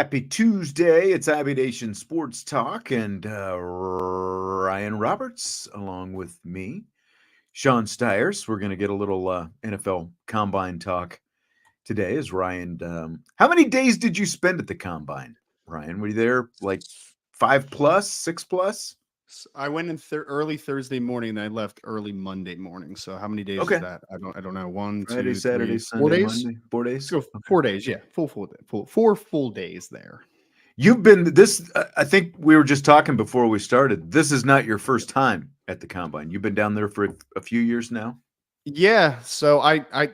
Happy Tuesday. It's Abbey Nation Sports Talk and Ryan Roberts along with me, Sean Stiers. We're going to get a little NFL Combine talk today as Ryan. How many days did you spend at the Combine, Ryan? Were you there like 5 plus, 6 plus? I went in early Thursday morning, and I left early Monday morning. So how many days is Okay. that? I don't know. One, Friday, 2, Saturday, 3, 4 Sunday, days. Monday, 4 Let's days. go Okay. 4 days. Yeah, four full days there. You've been this. I think we were just talking before we started. This is not your first time at the Combine. You've been down there for a few years now. Yeah. So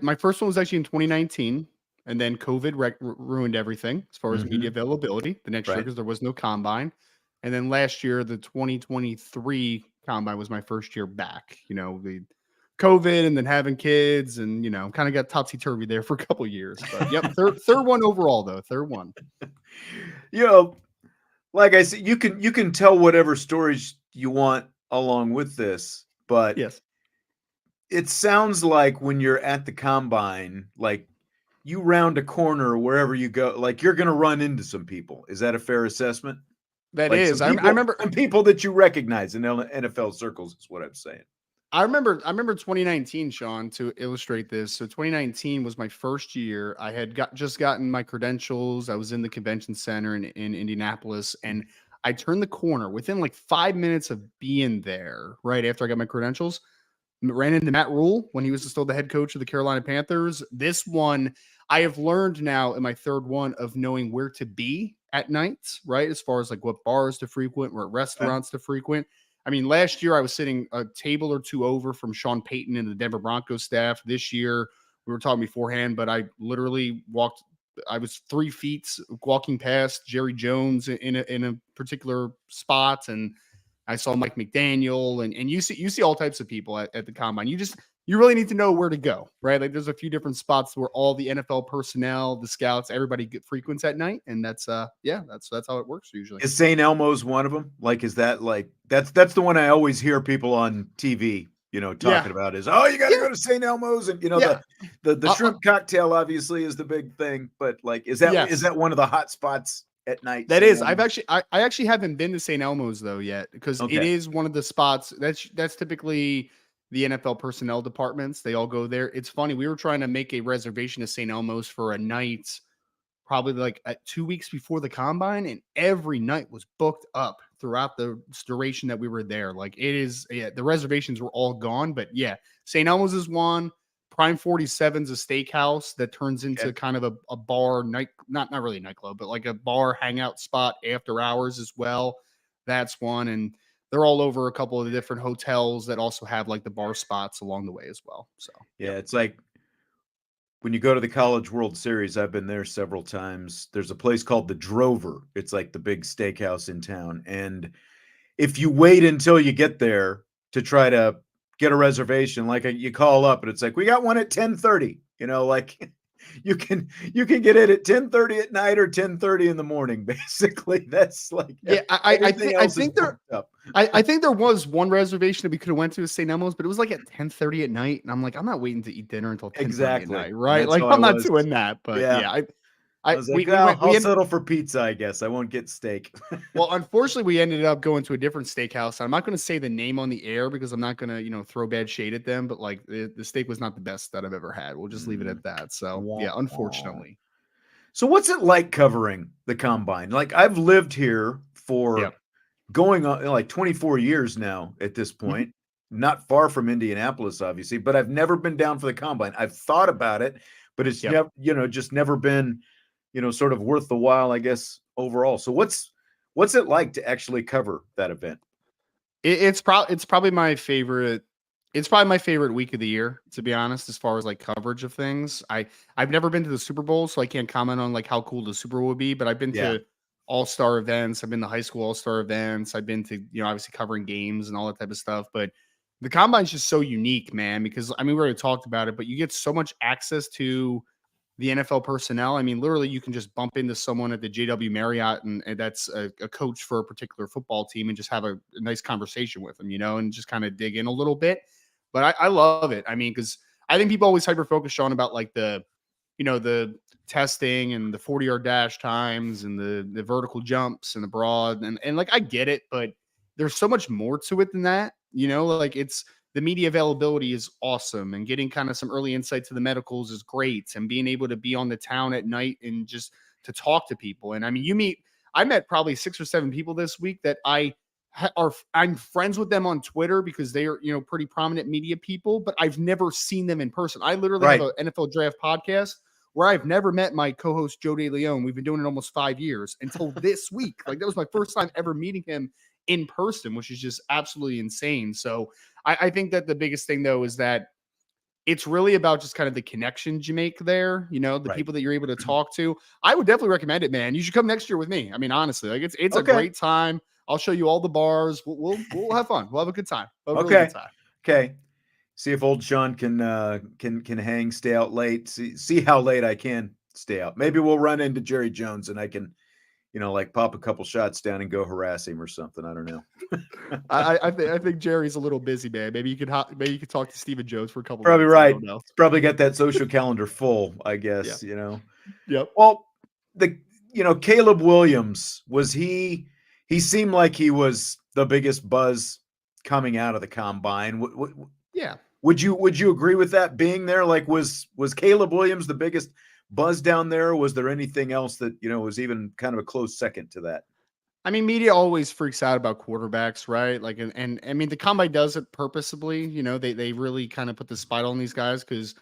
my first one was actually in 2019, and then COVID ruined everything as far as media availability. The next year, Right. because there was no combine, and then last year, the 2023 combine was my first year back. The COVID and then having kids, and kind of got topsy turvy there for a couple of years. But yep, third one overall though. Third one. Like I said, you can tell whatever stories you want along with this, but Yes. it sounds like when you're at the Combine, like you round a corner wherever you go, like you're going to run into some people. Is that a fair assessment? That Like is. some people, I remember some people that you recognize in NFL circles is what I'm saying. I remember 2019, Sean, to illustrate this. So 2019 was my first year. I had just gotten my credentials. I was in the convention center in Indianapolis, and I turned the corner within like 5 minutes of being there. Right after I got my credentials, ran into Matt Rule when he was still the head coach of the Carolina Panthers. This one, I have learned now in my third one of knowing where to be at nights, right? As far as like what bars to frequent, what restaurants to frequent. I mean, last year I was sitting a table or two over from Sean Payton and the Denver Broncos staff. This year, we were talking beforehand, but I literally walked. I was 3 feet walking past Jerry Jones in a particular spot, and I saw Mike McDaniel, and you see all types of people at the Combine. You really need to know where to go, right? Like there's a few different spots where all the NFL personnel, the scouts, everybody frequents at night, and that's how it works usually. Is St. Elmo's one of them? Like, is that like that's the one I always hear people on TV, talking about is, oh, you got to go to St. Elmo's, and the shrimp cocktail obviously is the big thing, but like, is that one of the hot spots at night? That is. I actually haven't been to St. Elmo's though yet, because it is one of the spots that's typically the NFL personnel departments. They all go there. It's funny. We were trying to make a reservation to St. Elmo's for a night, probably like 2 weeks before the Combine, and every night was booked up throughout the duration that we were there. Like the reservations were all gone, but yeah, St. Elmo's is one. Prime 47's a steakhouse that turns into kind of a bar not really a nightclub, but like a bar hangout spot after hours as well. That's one. And they're all over a couple of the different hotels that also have like the bar spots along the way as well. So It's like when you go to the College World Series, I've been there several times. There's a place called the Drover. It's like the big steakhouse in town. And if you wait until you get there to try to get a reservation, like you call up and it's like, we got one at 10:30, like you can get it at 10:30 at night or 10:30 in the morning. Basically, that's like, I think there was one reservation that we could have went to St. Elmo's, but it was like at 10:30 at night, and I'm like, I'm not waiting to eat dinner until 10:30 at night, right? That's like I'm not doing that. But I was like, I'll settle for pizza, I guess. I won't get steak. Well, unfortunately, we ended up going to a different steakhouse. I'm not going to say the name on the air because I'm not going to, throw bad shade at them. But like the steak was not the best that I've ever had. We'll just leave it at that. So yeah, unfortunately. So what's it like covering the Combine? Like I've lived here for going on like 24 years now at this point. Not far from Indianapolis, obviously, but I've never been down for the Combine. I've thought about it, but it's never, just never been, sort of worth the while, I guess, overall. So what's it like to actually cover that event? It's probably my favorite. It's probably my favorite week of the year, to be honest, as far as like coverage of things. I've never been to the Super Bowl, so I can't comment on like how cool the Super Bowl would be, but I've been to all-star events. I've been to high school all-star events. I've been to, obviously covering games and all that type of stuff. But the Combine is just so unique, man, because I mean, we already talked about it, but you get so much access to the NFL personnel. I mean, literally, you can just bump into someone at the JW Marriott, and that's a coach for a particular football team, and just have a nice conversation with them, and just kind of dig in a little bit. But I love it. I mean, because I think people always hyper focus on about like the testing and the 40-yard dash times and the vertical jumps and the broad and like I get it, but there's so much more to it than that. Like it's the media availability is awesome and getting kind of some early insight to the medicals is great and being able to be on the town at night and just to talk to people. And I mean, I met probably 6 or 7 people this week that I'm friends with them on Twitter because they are, pretty prominent media people, but I've never seen them in person. I literally have an NFL draft podcast where I've never met my co-host Joe DeLeon. We've been doing it almost 5 years until this week. Like that was my first time ever meeting him in person, which is just absolutely insane. So I think that the biggest thing though is that it's really about just kind of the connections you make there, the people that you're able to talk to. I would definitely recommend it, man. You should come next year with me. I mean, honestly, like it's a great time. I'll show you all the bars. We'll have fun. We'll have a good time. Really good time. Okay. See if old Sean can hang, stay out late. See how late I can stay out. Maybe we'll run into Jerry Jones and I can, like pop a couple shots down and go harass him or something. I don't know. I think Jerry's a little busy, man. Maybe you could talk to Stephen Jones for a couple. Probably minutes. right. He's probably got that social calendar full, I guess. Yep. Well, Caleb Williams, he seemed like he was the biggest buzz coming out of the combine. Yeah. Would you agree with that being there? Like, was Caleb Williams the biggest buzz down there? Or was there anything else that, was even kind of a close second to that? I mean, media always freaks out about quarterbacks, right? Like, and I mean, the combine does it purposely. They really kind of put the spot on these guys because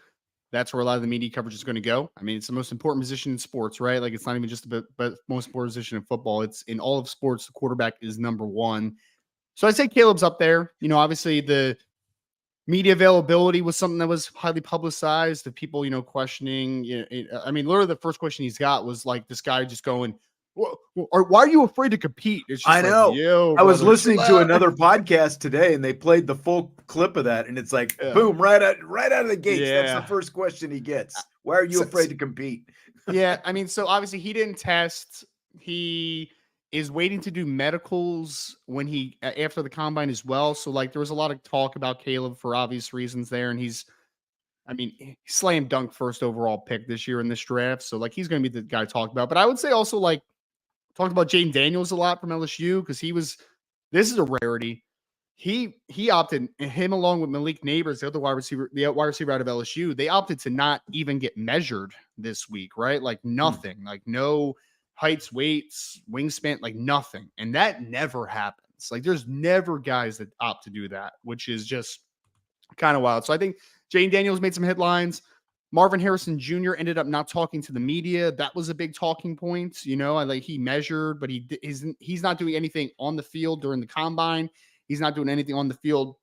that's where a lot of the media coverage is going to go. I mean, it's the most important position in sports, right? Like, it's not even just about the most important position in football. It's in all of sports. The quarterback is number one. So I'd say Caleb's up there. Obviously the media availability was something that was highly publicized. The people, questioning. I mean, literally the first question he's got was like this guy just going, why are you afraid to compete? It's just I know. Like, I was listening to another podcast today, and they played the full clip of that, and it's like, boom, right out of the gates. Yeah. That's the first question he gets. Why are you afraid to compete? Yeah, I mean, so obviously he didn't test. He is waiting to do medicals after the combine as well. So like, there was a lot of talk about Caleb for obvious reasons there, and he slam dunk first overall pick this year in this draft. So like, he's going to be the guy talked about. But I would say also like. Talked about Jaden Daniels a lot from LSU because this is a rarity. He opted, him along with Malik Neighbors, the wide receiver out of LSU, they opted to not even get measured this week, right? Like nothing, like no heights, weights, wingspan, like nothing. And that never happens. Like there's never guys that opt to do that, which is just kind of wild. So I think Jaden Daniels made some headlines. Marvin Harrison Jr. ended up not talking to the media. That was a big talking point. He measured, but he's not doing anything on the field during the combine. He's not doing anything on the field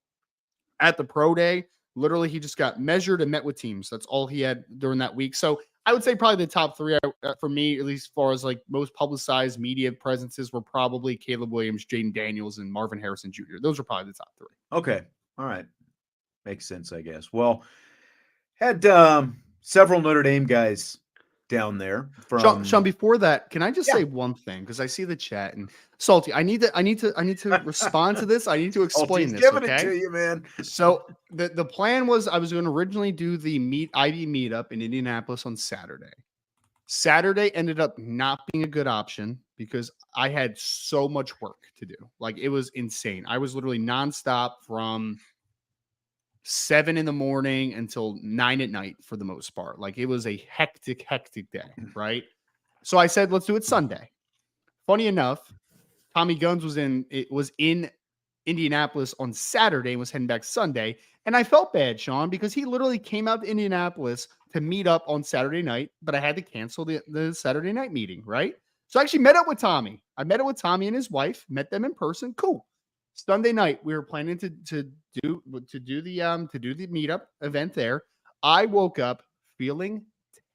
at the pro day. Literally, he just got measured and met with teams. That's all he had during that week. So I would say probably the top three for me, at least as far as like most publicized media presences, were probably Caleb Williams, Jaden Daniels, and Marvin Harrison Jr. Those are probably the top three. Okay. All right. Makes sense, I guess. Well, had several Notre Dame guys down there. Sean, before that, can I just say one thing? Because I see the chat and Salty. I need to respond to this. I need to explain Salty's this. Giving it to you, man. So the plan was I was going to originally do the IB meetup in Indianapolis on Saturday. Saturday ended up not being a good option because I had so much work to do. Like it was insane. I was literally nonstop from 7 a.m. until 9 p.m. for the most part. Like it was a hectic day, right? So I said, let's do it Sunday. Funny enough, Tommy Guns was in Indianapolis on Saturday and was heading back Sunday. And I felt bad, Sean, because he literally came out to Indianapolis to meet up on Saturday night, but I had to cancel the Saturday night meeting, right? So I actually met up with Tommy. I met up with Tommy and his wife, met them in person. Cool. Sunday night, we were planning to do the meetup event there. I woke up feeling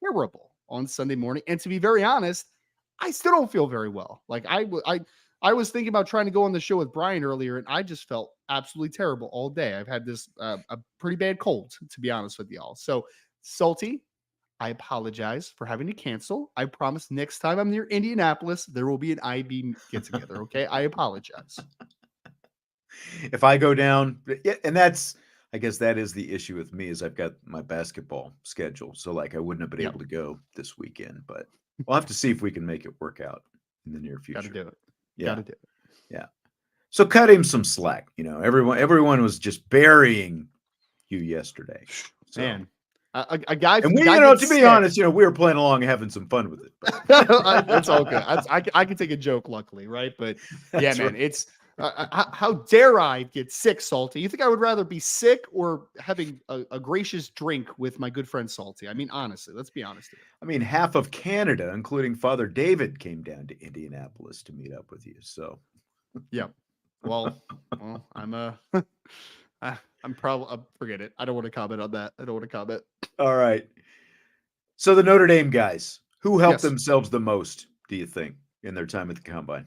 terrible on Sunday morning, and to be very honest, I still don't feel very well. Like I was thinking about trying to go on the show with Brian earlier, and I just felt absolutely terrible all day. I've had this a pretty bad cold, to be honest with y'all. So Salty, I apologize for having to cancel. I promise next time I'm near Indianapolis, there will be an IB get together. Okay, I apologize. If I go down, and that's I guess that is the issue with me is I've got my basketball schedule. So like I wouldn't have been Yep. able to go this weekend, but we'll have to see if we can make it work out in the near Got to future. do it. Yeah. Got to do it. Yeah. So cut him some slack. Everyone was just burying you yesterday. So. Man, a guy. And we, guy to gets be sick. honest, we were playing along and having some fun with it. But. It's all good. I can take a joke, luckily, right? But yeah, man, right. it's how dare I get sick, Salty? You think I would rather be sick or having a gracious drink with my good friend Salty? I mean, honestly, let's be honest here. I mean, half of Canada, including Father David, came down to Indianapolis to meet up with you. So, yeah. Well, I'm I'm probably forget it. I don't want to comment on that. I don't want to comment. all right. So the Notre Dame guys, who helped Yes. themselves the most, do you think, in their time at the combine?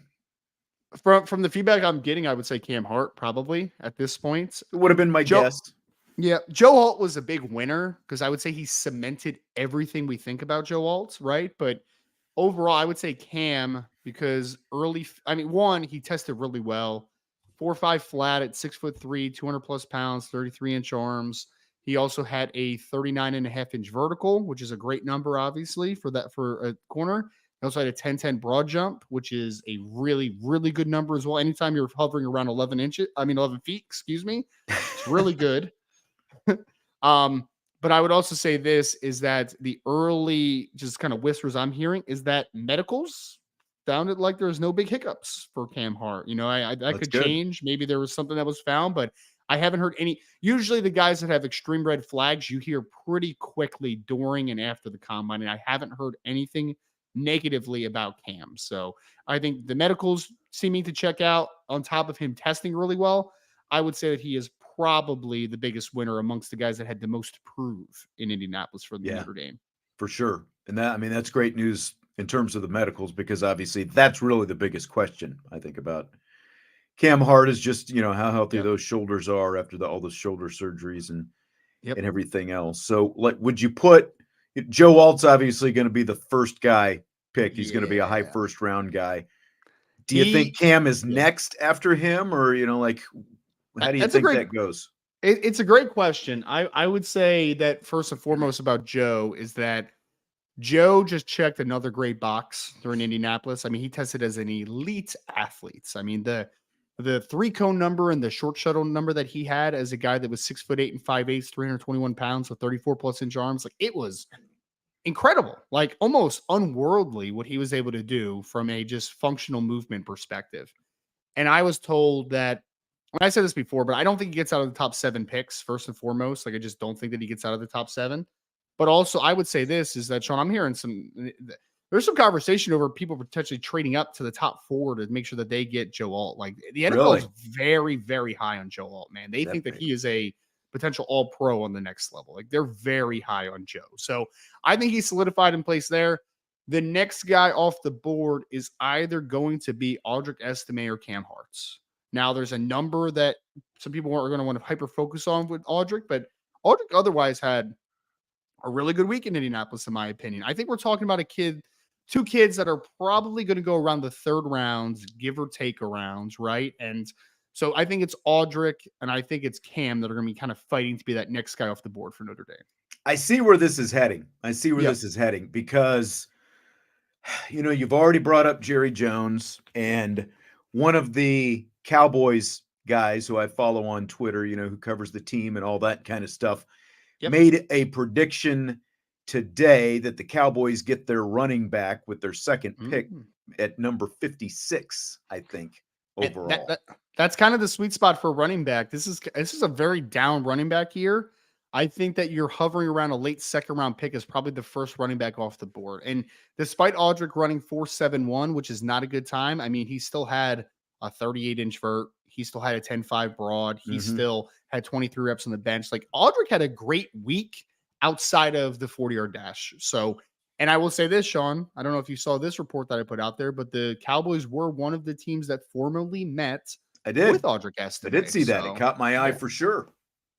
From the feedback I'm getting, I would say Cam Hart probably at this point. It would have been my guess. Yeah, Joe Alt was a big winner because I would say he cemented everything we think about Joe Alt, right? But overall, I would say Cam because one, he tested really well. 4.5 flat at 6'3", 200 plus pounds, 33-inch arms. He also had a 39.5-inch vertical, which is a great number, obviously, for a corner. He also had a 10-10 broad jump, which is a really, really good number as well. Anytime you're hovering around 11 feet, excuse me, it's really good. But I would also say this is that the early just kind of whispers I'm hearing is that medicals sounded like there's no big hiccups for Cam Hart. That could good. change. Maybe there was something that was found, but I haven't heard any. Usually the guys that have extreme red flags, you hear pretty quickly during and after the combine. And I haven't heard anything negatively about Cam. So I think the medicals seeming to check out on top of him testing really well. I would say that he is probably the biggest winner amongst the guys that had the most to prove in Indianapolis for the Notre Dame. For sure. And that's great news in terms of the medicals, because obviously that's really the biggest question I think about Cam Hart is just, how healthy those shoulders are after all the shoulder surgeries and everything else. So would you put Joe Alt's obviously going to be the first guy picked. He's going to be a high first round guy. Do you think Cam is next after him, or, how do you think that goes? It's a great question. I would say that first and foremost about Joe is that Joe just checked another great box during Indianapolis. I mean, he tested as an elite athlete. I mean, the 3-cone number and the short shuttle number that he had as a guy that was 6'8" and 5'8", 321 pounds with 34 plus inch arms, like it was incredible, like almost unworldly what he was able to do from a just functional movement perspective. And I was told that, I said this before, but I don't think he gets out of the top 7 picks first and foremost. Like I just don't think that he gets out of the top 7. But also I would say this is that, Sean, I'm hearing there's some conversation over people potentially trading up to the top 4 to make sure that they get Joe Alt. Like the NFL is very, very high on Joe Alt, man. They think that he is a potential all pro on the next level. Like they're very high on Joe. So I think he's solidified in place there. The next guy off the board is either going to be Audric Estime or Cam Hart. Now, there's a number that some people are going to want to hyper focus on with Audric, but Audric otherwise had a really good week in Indianapolis, in my opinion. I think we're talking about two kids that are probably going to go around the 3rd rounds, give or take around, right? And so I think it's Audric and I think it's Cam that are going to be kind of fighting to be that next guy off the board for Notre Dame. I see where this is heading. This is heading because, you've already brought up Jerry Jones, and one of the Cowboys guys who I follow on Twitter, who covers the team and all that kind of stuff, made a prediction today that the Cowboys get their running back with their second pick at number 56, I think, overall. That's kind of the sweet spot for running back. This is a very down running back year. I think that you're hovering around a late 2nd round pick is probably the first running back off the board. And despite Audric running 4.71, which is not a good time, I mean, he still had a 38-inch vert. He still had a 10.5 broad. He still had 23 reps on the bench. Like Audric had a great week outside of the 40-yard dash. So, and I will say this, Sean, I don't know if you saw this report that I put out there, but the Cowboys were one of the teams that formally met with Audric Estime. I did see that. It caught my eye for sure.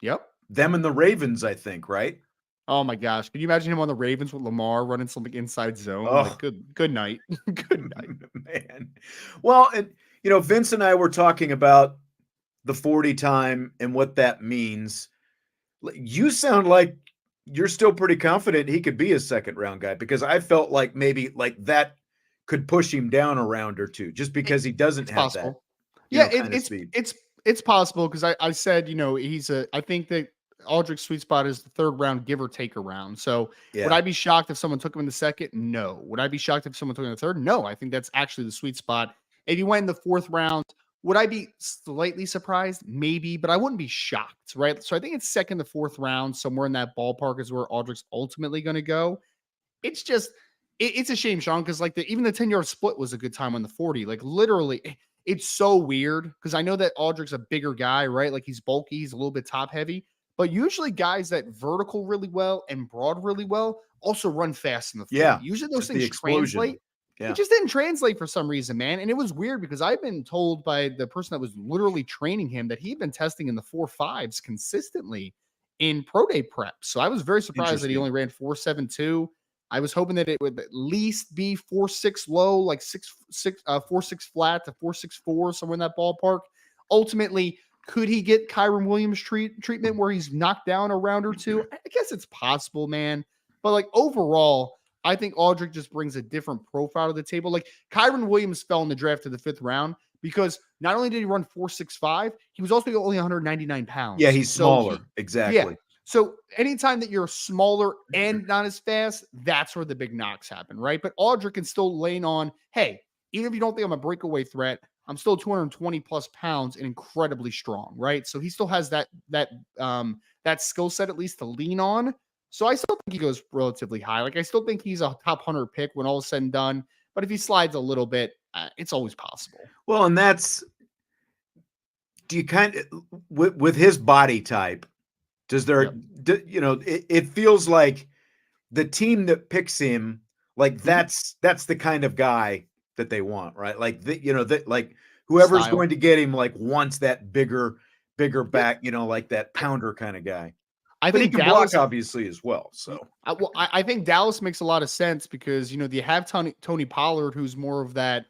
Yep. Them and the Ravens, I think, right? Oh my gosh. Can you imagine him on the Ravens with Lamar running something inside zone? Oh. Like, good night. Good night. Man. Well, and Vince and I were talking about the 40 time and what that means. You sound like you're still pretty confident he could be a second round guy, because I felt like maybe like that could push him down a round or two just It, because he doesn't it's have that, possible. Yeah, kind of speed. it's possible because I said, I think that Aldrich's sweet spot is the third round, give or take a round. So would Yeah. I be shocked if someone took him in the second? No. Would I be shocked if someone took him in the third? No. I think that's actually the sweet spot. If he went in the fourth round, would I be slightly surprised? Maybe, but I wouldn't be shocked, right? So I think it's second to fourth round, somewhere in that ballpark is where Aldrich's ultimately going to go. It's just it's a shame, Sean, because like even the 10-yard split was a good time on the 40. Like literally, it's so weird because I know that Audric's a bigger guy, right? Like he's bulky, he's a little bit top heavy, but usually guys that vertical really well and broad really well also run fast in the 40. Yeah. Usually those Just the things explosion. translate. Yeah. It just didn't translate for some reason, man. And it was weird because I've been told by the person that was literally training him that he'd been testing in the 4.5s consistently in pro day prep. So I was very surprised that he Interesting. only ran 4.72. I was hoping that it would at least be 4.6 low, like 4.6 flat to 4.64, somewhere in that ballpark. Ultimately, could he get Kyron Williams treatment where he's knocked down a round or two? I guess it's possible, man. But like overall, I think Audric just brings a different profile to the table. Like Kyron Williams fell in the draft to the fifth round because not only did he run 4.65, he was also only 199 Yeah, pounds. he's So smaller. yeah. Exactly. So anytime that you're smaller and not as fast, that's where the big knocks happen, right? But Audric can still lean on, hey, even if you don't think I'm a breakaway threat, I'm still 220 plus pounds and incredibly strong, right? So he still has that skill set at least to lean on. So I still think he goes relatively high. Like I still think he's a top 100 pick when all is said and done. But if he slides a little bit, it's always possible. Well, and that's, do you kind of, with his body type, does there, Yep. it feels like the team that picks him, like Mhm. that's the kind of guy that they want, right? Like that like whoever's Style. going to get him like wants that bigger Yeah. back, like that pounder kind of guy. I But he think can block Dallas. obviously as well. So I think Dallas makes a lot of sense because you have Tony Pollard, who's more of that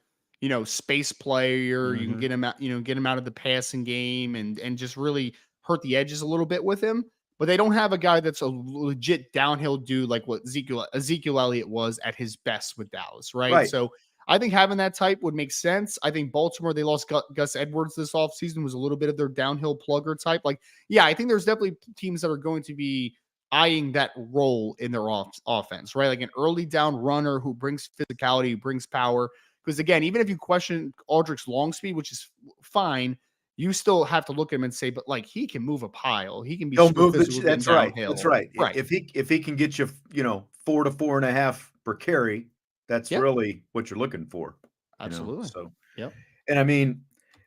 space player. You can mhm. get him out of the passing game and just really hurt the edges a little bit with him. But they don't have a guy that's a legit downhill dude like what Ezekiel Elliott was at his best with Dallas, right? Right. So I think having that type would make sense. I think Baltimore, they lost Gus Edwards this offseason, was a little bit of their downhill plugger type. Like, yeah, I think there's definitely teams that are going to be eyeing that role in their offense, right? Like an early down runner who brings physicality, who brings power. Because again, even if you question Aldric's long speed, which is fine, you still have to look at him and say, but like he can move a pile. He can be He'll super move physical getting that's right. That's downhill. right. Right. If he can get you, 4 to 4.5 per carry, that's Yeah, really what you're looking for, absolutely. so. Yep. And I mean,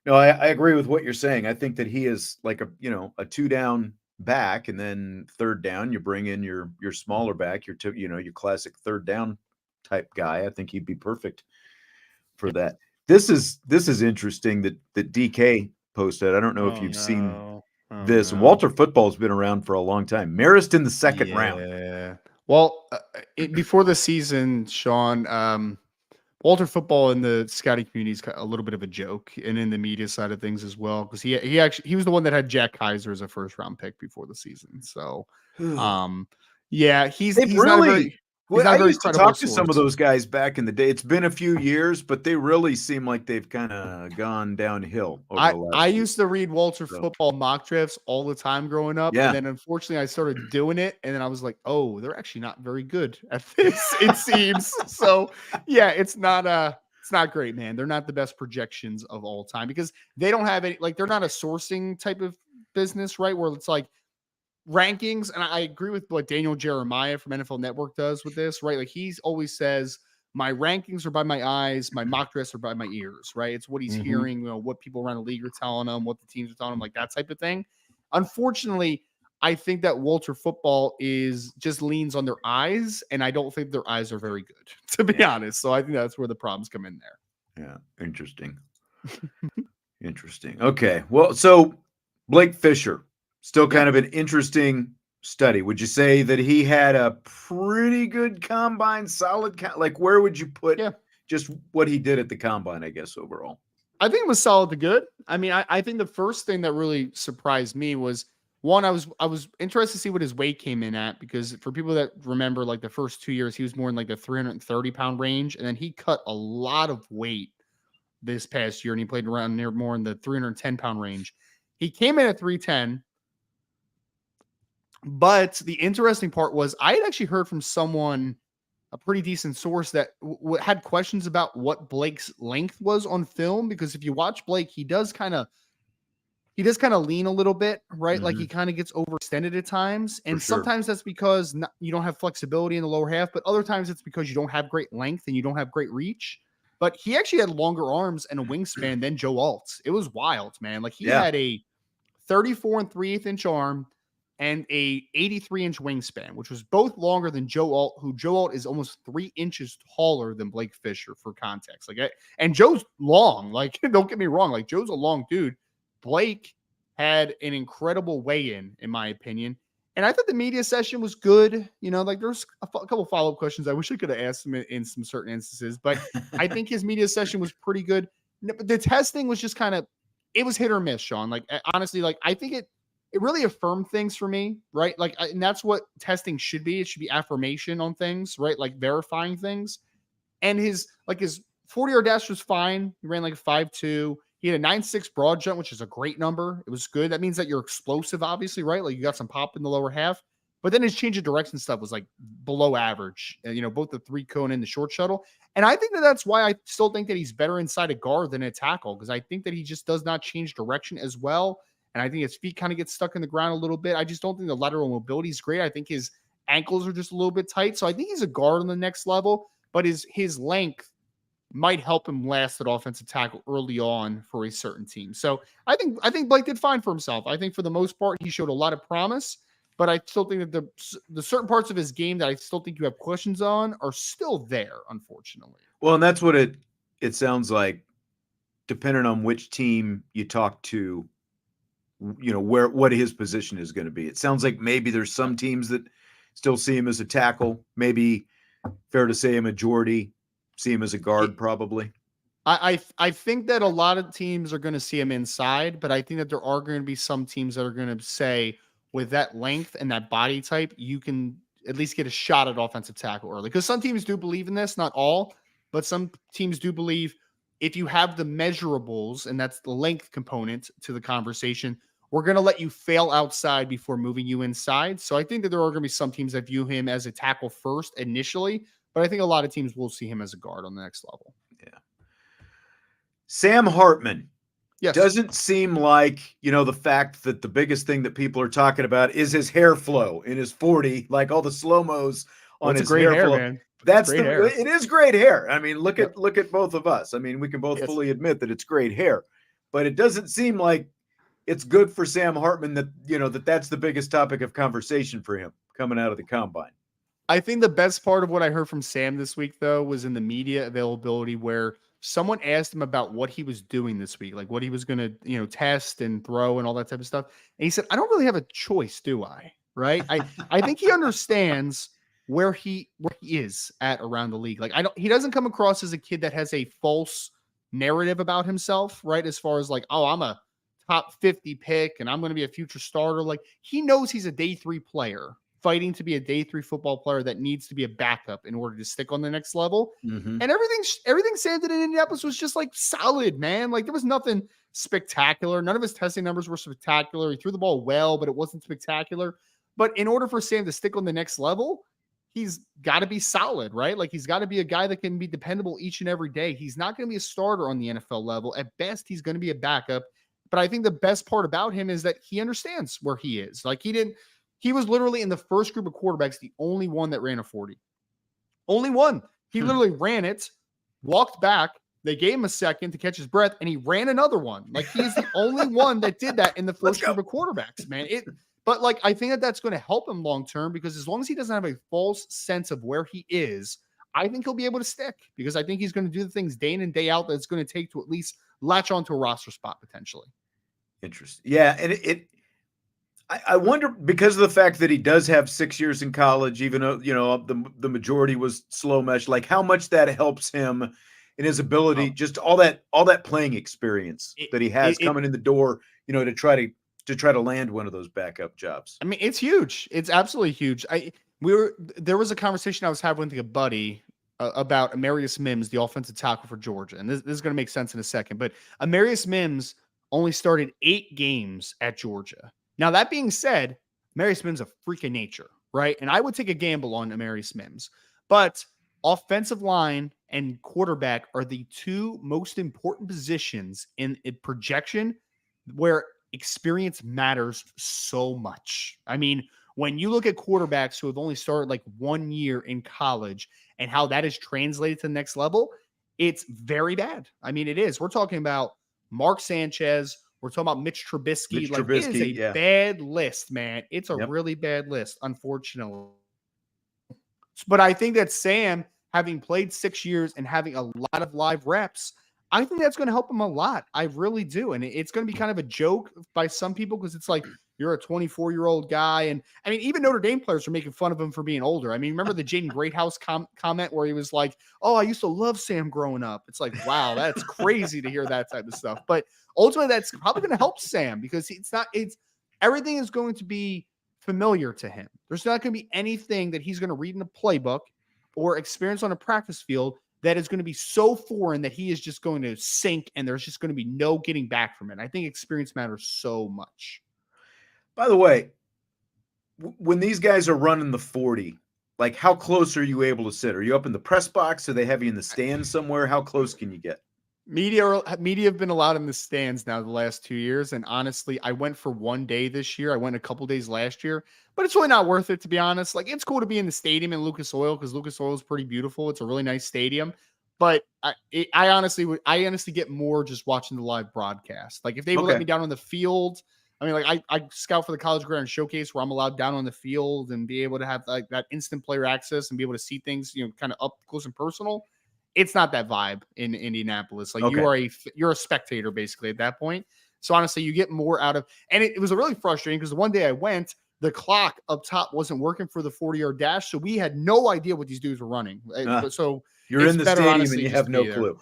no, I agree with what you're saying. I think that he is like a two down back, and then third down, you bring in your smaller back, your classic third down type guy. I think he'd be perfect for Yep. that. This is interesting that DK posted. I don't know if Oh you've seen no. Oh this. And no. Walter Football's been around for a long time. Marist in the second round. Yeah. Well, before the season, Sean, Walter Football in the scouting community is a little bit of a joke, and in the media side of things as well, because he was the one that had Jack Kaiser as a first round pick before the season. So, um, yeah, They've really he's well, not I a very used to credible talk to some of source. those guys back in the day. It's been a few years, but they really seem like they've kinda gone downhill over the I last few. used to read Walter So, Football mock drafts all the time growing up, and yeah. then unfortunately I started doing it, and then I was like, oh, they're actually not very good at this, it seems. So yeah, it's not great, man. They're not the best projections of all time because they don't have any like they're not a sourcing type of business, right? Where it's like rankings, and I agree with what Daniel Jeremiah from NFL Network does with this, right? Like he's always says, my rankings are by my eyes, my mock drafts are by my ears, right? It's what he's Mhm. hearing, what people around the league are telling him, what the teams are telling him, like that type of thing. Unfortunately, I think that Walter Football is just leans on their eyes, and I don't think their eyes are very good, to be Yeah, honest. So I think that's where the problems come in yeah. Interesting. Interesting. Okay. Well, so Blake Fisher, still there. kind of an interesting study. Would you say that he had a pretty good combine, solid like where would you put Yeah. just what he did at the combine, I guess, overall? I think it was solid to good. I mean, I think the first thing that really surprised me was one, I was interested to see what his weight came in at, because for people that remember, like the first 2 years, he was more in like the 330-pound range, and then he cut a lot of weight this past year, and he played around near more in the 310-pound range. He came in at 310, but the interesting part was I had actually heard from someone, a pretty decent source, that had questions about what Blake's length was on film, because if you watch Blake, he does kind of lean a little bit, right? Like he kind of gets overextended at times. And sometimes that's because you don't have flexibility in the lower half, but other times it's because you don't have great length and you don't have great reach. But he actually had longer arms and a wingspan than Joe Alt. It was wild, man. Like he had a 34 and 3/8 inch arm and a 83-inch wingspan, which was both longer than Joe Alt, who Joe Alt is almost 3 inches taller than Blake Fisher, for context. And Joe's long. Like, don't get me wrong. Like, Joe's a long dude. Blake had an incredible weigh-in my opinion. And I thought the media session was good. You know, like there's a couple follow-up questions I wish I could have asked him in some certain instances, but I think his media session was pretty good. The testing was just it was hit or miss, Sean. Like, honestly, like I think it really affirmed things for me, right? Like, and that's what testing should be. It should be affirmation on things, right? Like verifying things. And his 40-yard dash was fine. He ran like a 5.2. He had a 9.6 broad jump, which is a great number. It was good. That means that you're explosive, obviously, right? Like you got some pop in the lower half. But then his change of direction stuff was like below average. You know, both the 3-cone and the short shuttle. And I think that's why I still think that he's better inside a guard than a tackle, because I think that he just does not change direction as well. And I think his feet kind of get stuck in the ground a little bit. I just don't think the lateral mobility is great. I think his ankles are just a little bit tight. So I think he's a guard on the next level, but his length might help him last at offensive tackle early on for a certain team. So I think Blake did fine for himself. I think for the most part, he showed a lot of promise, but I still think that the certain parts of his game that I still think you have questions on are still there, unfortunately. Well, and that's what it sounds like, depending on which team you talk to, you know, what his position is going to be. It sounds like maybe there's some teams that still see him as a tackle. Maybe fair to say a majority see him as a guard, probably. I think that a lot of teams are going to see him inside, but I think that there are going to be some teams that are going to say, with that length and that body type, you can at least get a shot at offensive tackle early. Because some teams do believe in this, not all, but some teams do believe if you have the measurables, and that's the length component to the conversation, we're going to let you fail outside before moving you inside. So I think that there are going to be some teams that view him as a tackle first initially, but I think a lot of teams will see him as a guard on the next level. Yeah. Sam Hartman. Yes. Doesn't seem like, you know, the fact that the biggest thing that people are talking about is his hair flow in his 40, like all the slow-mos on his hair flow. Man. That's it is great hair. I mean, look at both of us. I mean, we can both fully admit that it's great hair, but it doesn't seem like it's good for Sam Hartman that, you know, that's the biggest topic of conversation for him coming out of the combine. I think the best part of what I heard from Sam this week, though, was in the media availability, where someone asked him about what he was doing this week, like what he was going to, you know, test and throw and all that type of stuff. And he said, I don't really have a choice, do I? Right. I think he understands where he is at around the league. Like he doesn't come across as a kid that has a false narrative about himself, right? As far as like, oh, I'm a top 50 pick and I'm going to be a future starter. Like he knows he's a day 3 player fighting to be a day 3 football player that needs to be a backup in order to stick on the next level. And everything Sam did in Indianapolis was just like solid, man. Like there was nothing spectacular. None of his testing numbers were spectacular. He threw the ball well, but it wasn't spectacular. But in order for Sam to stick on the next level, he's got to be solid, right? Like he's got to be a guy that can be dependable each and every day. He's not going to be a starter on the NFL level. At best, he's going to be a backup. But I think the best part about him is that he understands where he is. Like he was literally in the first group of quarterbacks, the only one that ran a 40. Only one. He literally ran it, walked back. They gave him a second to catch his breath, and he ran another one. Like he is the only one that did that in the first group of quarterbacks, man. But like I think that's going to help him long term, because as long as he doesn't have a false sense of where he is, I think he'll be able to stick, because I think he's going to do the things day in and day out that it's going to take to at least latch onto a roster spot potentially. Interesting. Yeah, and I wonder, because of the fact that he does have 6 years in college, even though, you know, the majority was slow mesh, like how much that helps him in his ability, just all that playing experience that he has coming in the door, you know, to try to to try to land one of those backup jobs. I mean, it's huge. It's absolutely huge. There was a conversation I was having with a buddy about Amarius Mims, the offensive tackle for Georgia, and this is going to make sense in a second. But Amarius Mims only started 8 games at Georgia. Now that being said, Amarius Mims is a freak of nature, right? And I would take a gamble on Amarius Mims, but offensive line and quarterback are the 2 most important positions in a projection where experience matters so much. I mean, when you look at quarterbacks who have only started like 1 year in college and how that is translated to the next level, it's very bad. I mean, it is. We're talking about Mark Sanchez. We're talking about Mitch Trubisky. Mitch Like, it is Trubisky, a yeah. bad list, man. It's a Yep. really bad list, unfortunately. But I think that Sam, having played 6 years and having a lot of live reps, I think that's going to help him a lot. I really do. And it's going to be kind of a joke by some people because it's like, you're a 24-year-old guy. And I mean, even Notre Dame players are making fun of him for being older. I mean, remember the Jaden Greathouse comment where he was like, oh, I used to love Sam growing up. It's like, wow, that's crazy to hear that type of stuff. But ultimately, that's probably going to help Sam because everything is going to be familiar to him. There's not going to be anything that he's going to read in a playbook or experience on a practice field that is going to be so foreign that he is just going to sink and there's just going to be no getting back from it. I think experience matters so much. By the way, when these guys are running the 40, like how close are you able to sit? Are you up in the press box? Are they have you in the stands somewhere? How close can you get? Media have been allowed in the stands now the last 2 years. And honestly, I went for 1 day this year. I went a couple days last year, but it's really not worth it, to be honest. Like, it's cool to be in the stadium in Lucas Oil because Lucas Oil is pretty beautiful. It's a really nice stadium. But I honestly get more just watching the live broadcast. Like, if they would let me down on the field, I mean, like I scout for the College Ground Showcase where I'm allowed down on the field and be able to have like that instant player access and be able to see things, kind of up close and personal. It's not that vibe in Indianapolis. Like, you're a spectator basically at that point. So honestly, you get more out of, and it was really frustrating because the one day I went, the clock up top wasn't working for the 40-yard dash. So we had no idea what these dudes were running. So you're in the better, stadium honestly, and you have no clue.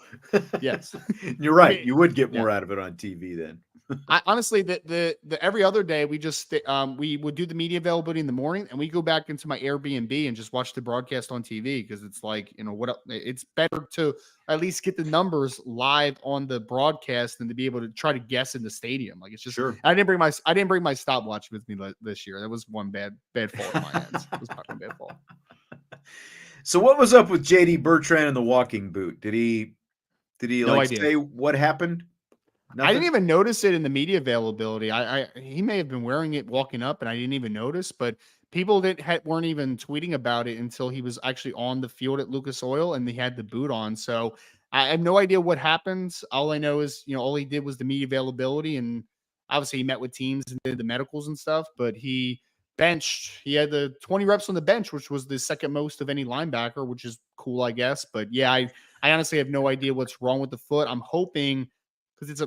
Yes. You're right. You would get more out of it on TV then. I honestly, the every other day we just we would do the media availability in the morning and we go back into my Airbnb and just watch the broadcast on TV because it's like, it's better to at least get the numbers live on the broadcast than to be able to try to guess in the stadium. Like, it's just, sure. I didn't bring my stopwatch with me this year. That was one bad fault on my end. It was my bad fault. So what was up with JD Bertrand in the walking boot? Did he No idea. say what happened? Nothing? I didn't even notice it in the media availability. He may have been wearing it walking up, and I didn't even notice. But people weren't even tweeting about it until he was actually on the field at Lucas Oil, and he had the boot on. So I have no idea what happened. All I know is, all he did was the media availability, and obviously he met with teams and did the medicals and stuff. But he benched. He had the 20 reps on the bench, which was the second most of any linebacker, which is cool, I guess. But yeah, I honestly have no idea what's wrong with the foot. I'm hoping. Because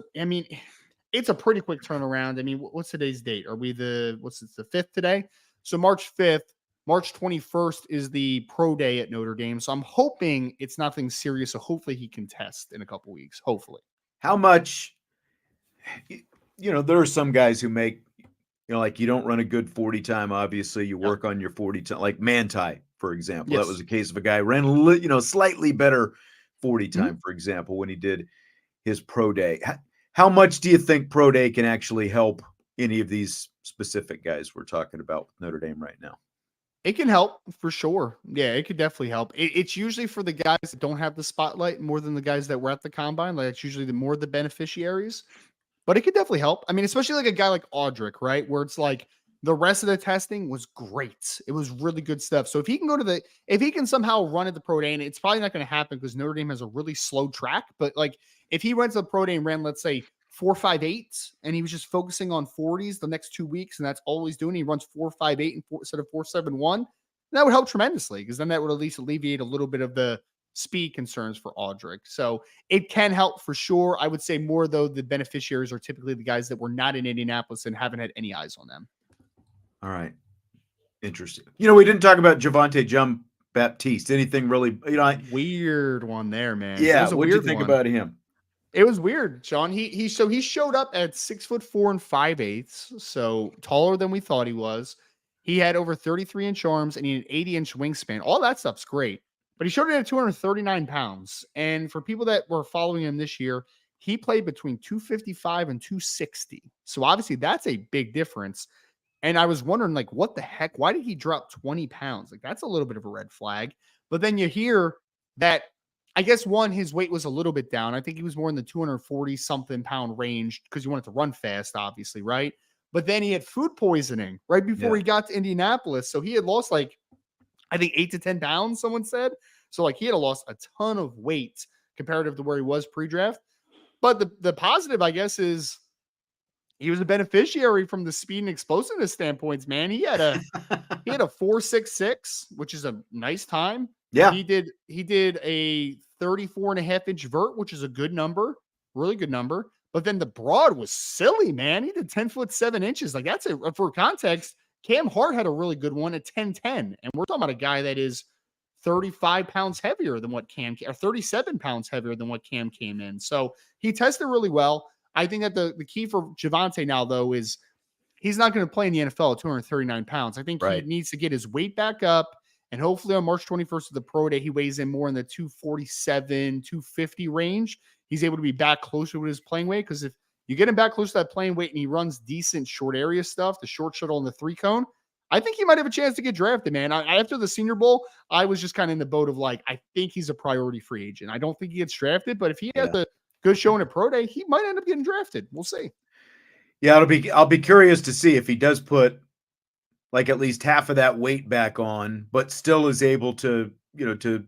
it's a pretty quick turnaround. I mean, what's today's date? Are we the 5th today? So March 5th, March 21st is the pro day at Notre Dame. So I'm hoping it's nothing serious. So hopefully he can test in a couple weeks. Hopefully. How much, there are some guys who make, like, you don't run a good 40 time. Obviously you work on your 40 time, like Manti, for example. Yes. That was a case of a guy who ran, slightly better 40 time, for example, when he did his pro day. How much do you think pro day can actually help any of these specific guys we're talking about with Notre Dame right now? It can help for sure. Yeah, it could definitely help. It's usually for the guys that don't have the spotlight more than the guys that were at the combine. Like, it's usually the beneficiaries, but it could definitely help. I mean, especially like a guy like Audric, right? Where it's like the rest of the testing was great. It was really good stuff. So if he can if he can somehow run at the pro day, and it's probably not going to happen because Notre Dame has a really slow track, but like if he runs the pro day and ran, let's say 4.58, and he was just focusing on 40s the next 2 weeks, and that's all he's doing, he runs 4.58 instead of 4.71, that would help tremendously because then that would at least alleviate a little bit of the speed concerns for Audric. So it can help for sure. I would say more, though, the beneficiaries are typically the guys that were not in Indianapolis and haven't had any eyes on them. All right. Interesting. We didn't talk about Javontae-Jean Baptiste. Anything really, weird one there, man. Yeah. What do you think about him? It was weird, Sean. He showed up at 6'4" and 5/8, so taller than we thought he was. He had over 33-inch arms and he had an 80-inch wingspan. All that stuff's great, but he showed it at 239 pounds. And for people that were following him this year, he played between 255 and 260. So obviously that's a big difference. And I was wondering, like, what the heck? Why did he drop 20 pounds? Like, that's a little bit of a red flag. But then you hear that, I guess, one, his weight was a little bit down. I think he was more in the 240 something pound range because he wanted to run fast, obviously, right? But then he had food poisoning right before he got to Indianapolis. So he had lost, like, I think 8 to 10 pounds, someone said. So, like, he had lost a ton of weight comparative to where he was pre draft. But the positive, I guess, is he was a beneficiary from the speed and explosiveness standpoints, man. He had a 4.66, which is a nice time. Yeah. He did a 34.5-inch vert, which is a good number, really good number. But then the broad was silly, man. He did 10'7". Like, that's a, for context, Cam Hart had a really good one at 10'10. And we're talking about a guy that is 35 pounds heavier than what Cam, or 37 pounds heavier than what Cam came in. So he tested really well. I think that the key for Javontae now, though, is he's not going to play in the NFL at 239 pounds. I think he needs to get his weight back up. And hopefully on March 21st of the pro day, he weighs in more in the 247, 250 range. He's able to be back closer with his playing weight. Because if you get him back close to that playing weight and he runs decent short area stuff, the short shuttle and the 3-cone, I think he might have a chance to get drafted, man. After the Senior Bowl, I was just kind of in the boat of, like, I think he's a priority free agent. I don't think he gets drafted, but if he has a good showing at pro day, he might end up getting drafted. We'll see. Yeah, I'll be curious to see if he does put, like, at least half of that weight back on, but still is able to, to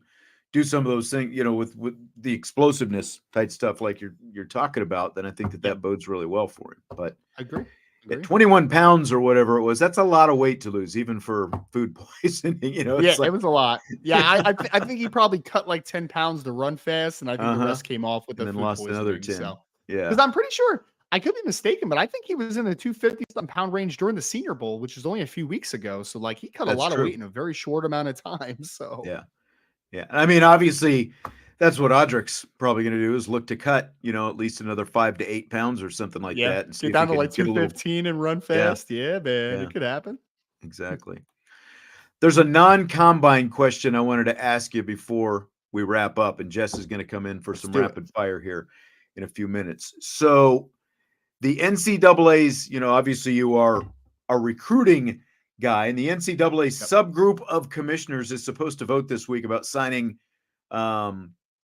do some of those things, with the explosiveness type stuff like you're talking about. Then I think that bodes really well for him. But I agree. At 21 pounds or whatever it was, that's a lot of weight to lose, even for food poisoning. It's it was a lot. Yeah, I think he probably cut like 10 pounds to run fast, and I think the rest came off with the food lost poisoning. Another 10. So. Yeah, because I'm pretty sure, I could be mistaken, but I think he was in the 250-something pound range during the Senior Bowl, which was only a few weeks ago. So, like, he cut a lot of weight in a very short amount of time. So yeah. I mean, obviously, that's what Audric's probably going to do, is look to cut, at least another 5 to 8 pounds or something like that, and get down to like 215 and run fast. Yeah, man, it could happen. Exactly. There's a non-combine question I wanted to ask you before we wrap up, and Jess is going to come in for some rapid fire here in a few minutes. So the NCAA's, obviously you are a recruiting guy, and the NCAA subgroup of commissioners is supposed to vote this week about signing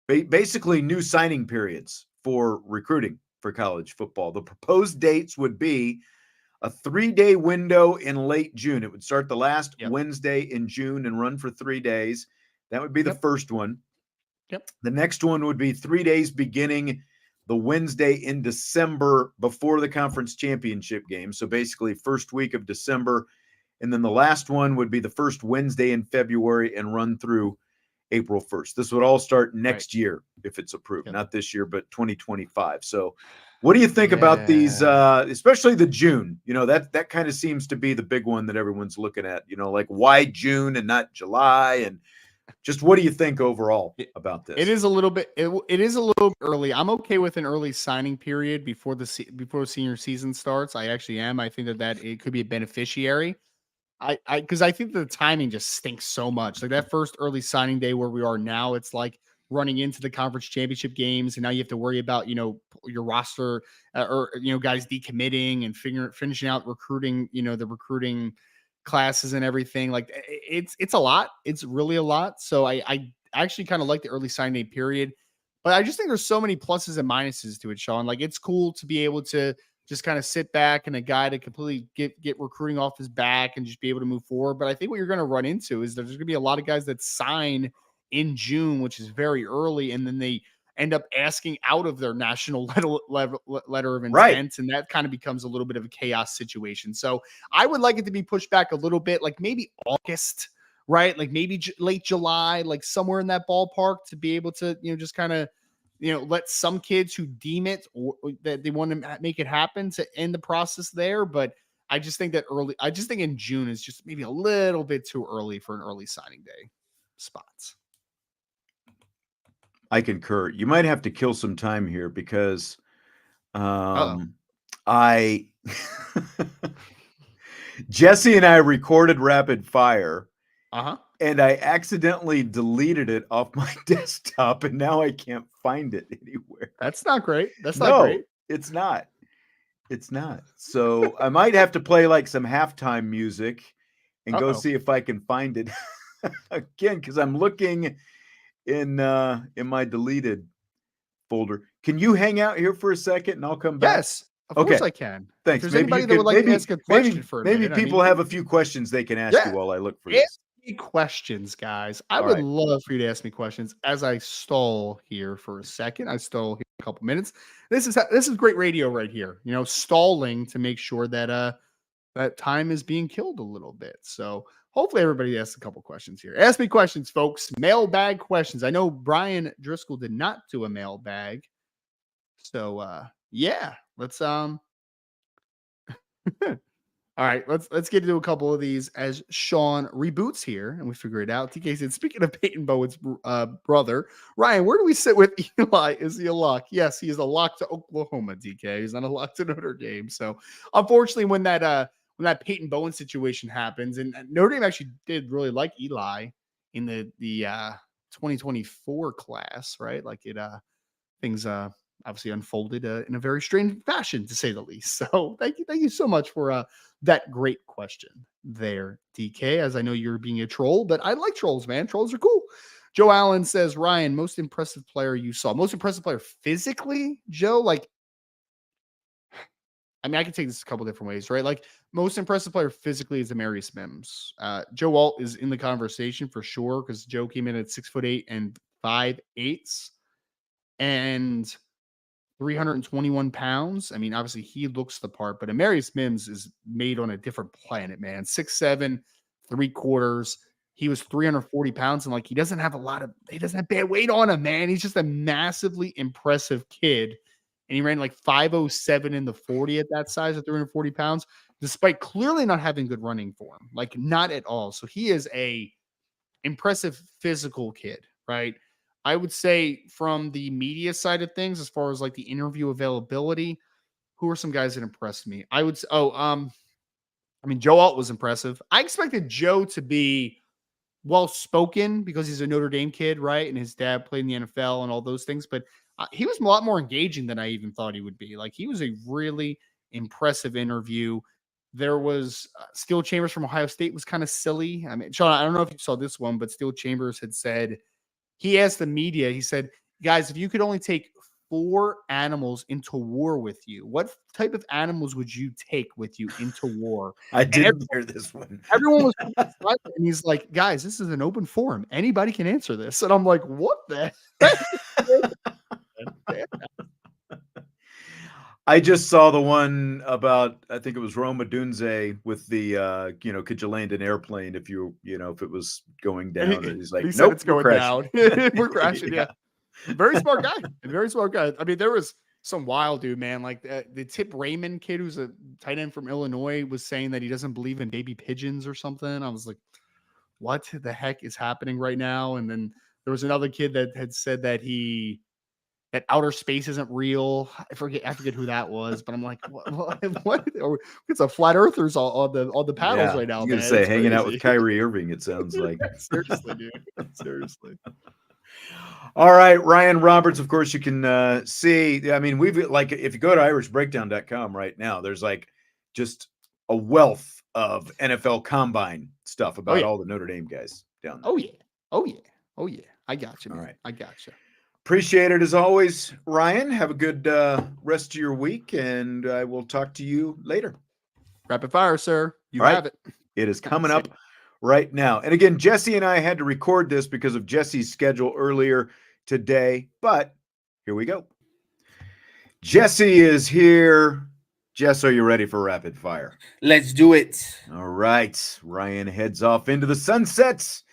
basically new signing periods for recruiting for college football. The proposed dates would be a 3-day window in late June. It would start the last Wednesday in June and run for 3 days. That would be the first one. The next one would be 3 days beginning the Wednesday in December before the conference championship game. So basically first week of December. And then the last one would be the first Wednesday in February and run through April 1st. This would all start next year if it's approved, not this year, but 2025. So what do you think about these, especially the June? That kind of seems to be the big one that everyone's looking at, like, why June and not July? And just what do you think overall about this? It is a little bit, it is a little early. I'm okay with an early signing period before senior season starts. I actually am. I think that it could be a beneficiary. Because I think the timing just stinks so much. Like that first early signing day where we are now, it's like running into the conference championship games, and now you have to worry about your roster or guys decommitting and finishing out recruiting. The recruiting classes and everything. Like it's a lot. It's really a lot. So I actually kind of like the early signing day period, but I just think there's so many pluses and minuses to it, Sean. Like it's cool to be able to just kind of sit back and a guy to completely get recruiting off his back and just be able to move forward. But I think what you're going to run into is there's going to be a lot of guys that sign in June, which is very early, and then they end up asking out of their national letter of intent, and that kind of becomes a little bit of a chaos situation. So I would like it to be pushed back a little bit, like maybe August, right? Like maybe late July, like somewhere in that ballpark, to be able to just kind of let some kids who deem it or that they want to make it happen to end the process there. But I just think in June is just maybe a little bit too early for an early signing day spots. I concur. You might have to kill some time here because Uh-oh. I Jesse and I recorded rapid fire Uh-huh. and I accidentally deleted it off my desktop and now I can't find it anywhere. That's not great. That's not No, great. it's not. It's not. So I might have to play like some halftime music and go Uh-oh. see if I can find it again because I'm looking in my deleted folder. Can you hang out here for a second and I'll come back? Yes, of Okay. course I can. If Thanks. there's Maybe anybody you that would could like to ask a question for a maybe minute, I people mean, have a few questions they can ask you yeah, while I look for ask this. me questions, guys. I All would right. love for you to ask me questions as I stall here for a second. I stall here a couple minutes. This is great radio right here. You know, stalling to make sure that that time is being killed a little bit. So hopefully everybody asks a couple questions here. Ask me questions, folks. Mailbag questions. I know Brian Driscoll did not do a mailbag. So yeah, let's all right, let's get into a couple of these as Sean reboots here and we figure it out. TK said, speaking of Peyton Bowen's brother, Ryan, where do we sit with Eli? Is he a lock? Yes, he is a lock to Oklahoma, DK. He's not a lock to Notre Dame. So unfortunately, when that Peyton Bowen situation happens, and Notre Dame actually did really like Eli in the 2024 class, right? Like things obviously unfolded in a very strange fashion, to say the least. So thank you so much for that great question there, DK. As I know you're being a troll, but I like trolls, man. Trolls are cool. Joe Allen says, Ryan, most impressive player you saw, most impressive player physically, Joe. Like, I mean, I can take this a couple different ways, right? Like, most impressive player physically is Marist Mims. Joe Alt is in the conversation for sure because Joe came in at 6'8" and 5'8", and 321 pounds. I mean, obviously he looks the part, but Amarius Mims is made on a different planet, man. 6'7", 3/4. He was 340 pounds, and like he doesn't have bad weight on him, man. He's just a massively impressive kid. And he ran like 507 in the 40 at that size at 340 pounds, despite clearly not having good running form. Like, not at all. So he is a impressive physical kid, right? I would say from the media side of things, as far as like the interview availability, who are some guys that impressed me? I would say, I mean, Joe Alt was impressive. I expected Joe to be well spoken because he's a Notre Dame kid, right? And his dad played in the NFL and all those things, but he was a lot more engaging than I even thought he would be. Like, he was a really impressive interview. There was Steel Chambers from Ohio State was kind of silly. I mean, Sean, I don't know if you saw this one, but Steel Chambers had said, he asked the media, he said, guys, if you could only take 4 animals into war with you, what type of animals would you take with you into war? I And didn't hear this one. everyone was silent, and he's like, guys, this is an open forum. Anybody can answer this. And I'm like, what the heck? I just saw the one about, I think it was Roma Dunze with the, could you land an airplane if if it was going down? And he's like, He said nope, it's we're going crashing. down. We're crashing. Yeah. Very smart guy. Very smart guy. I mean, there was some wild dude, man. Like the Tip Raymond kid, who's a tight end from Illinois, was saying that he doesn't believe in baby pigeons or something. I was like, what the heck is happening right now? And then there was another kid that had said that that outer space isn't real. I forget who that was, but I'm like, what? It's a flat earthers on the paddles Yeah, right now, I'm gonna man. say It's hanging out with crazy. Kyrie Irving, it sounds like. Seriously, dude. Seriously. All right, Ryan Roberts, of course, you can see. I mean, we've like, if you go to irishbreakdown.com right now, there's like just a wealth of NFL combine stuff Oh about yeah. all the Notre Dame guys down there. Oh yeah. Oh yeah. Oh yeah. I got you, man. All right. I got you. Appreciate it as always, Ryan. Have a good rest of your week, and I will talk to you later. Rapid fire, sir. You All right. have it. It is coming Say up right now. And again, Jesse and I had to record this because of Jesse's schedule earlier today, but here we go. Jesse is here. Jess, are you ready for rapid fire? Let's do it. All right. Ryan heads off into the sunsets,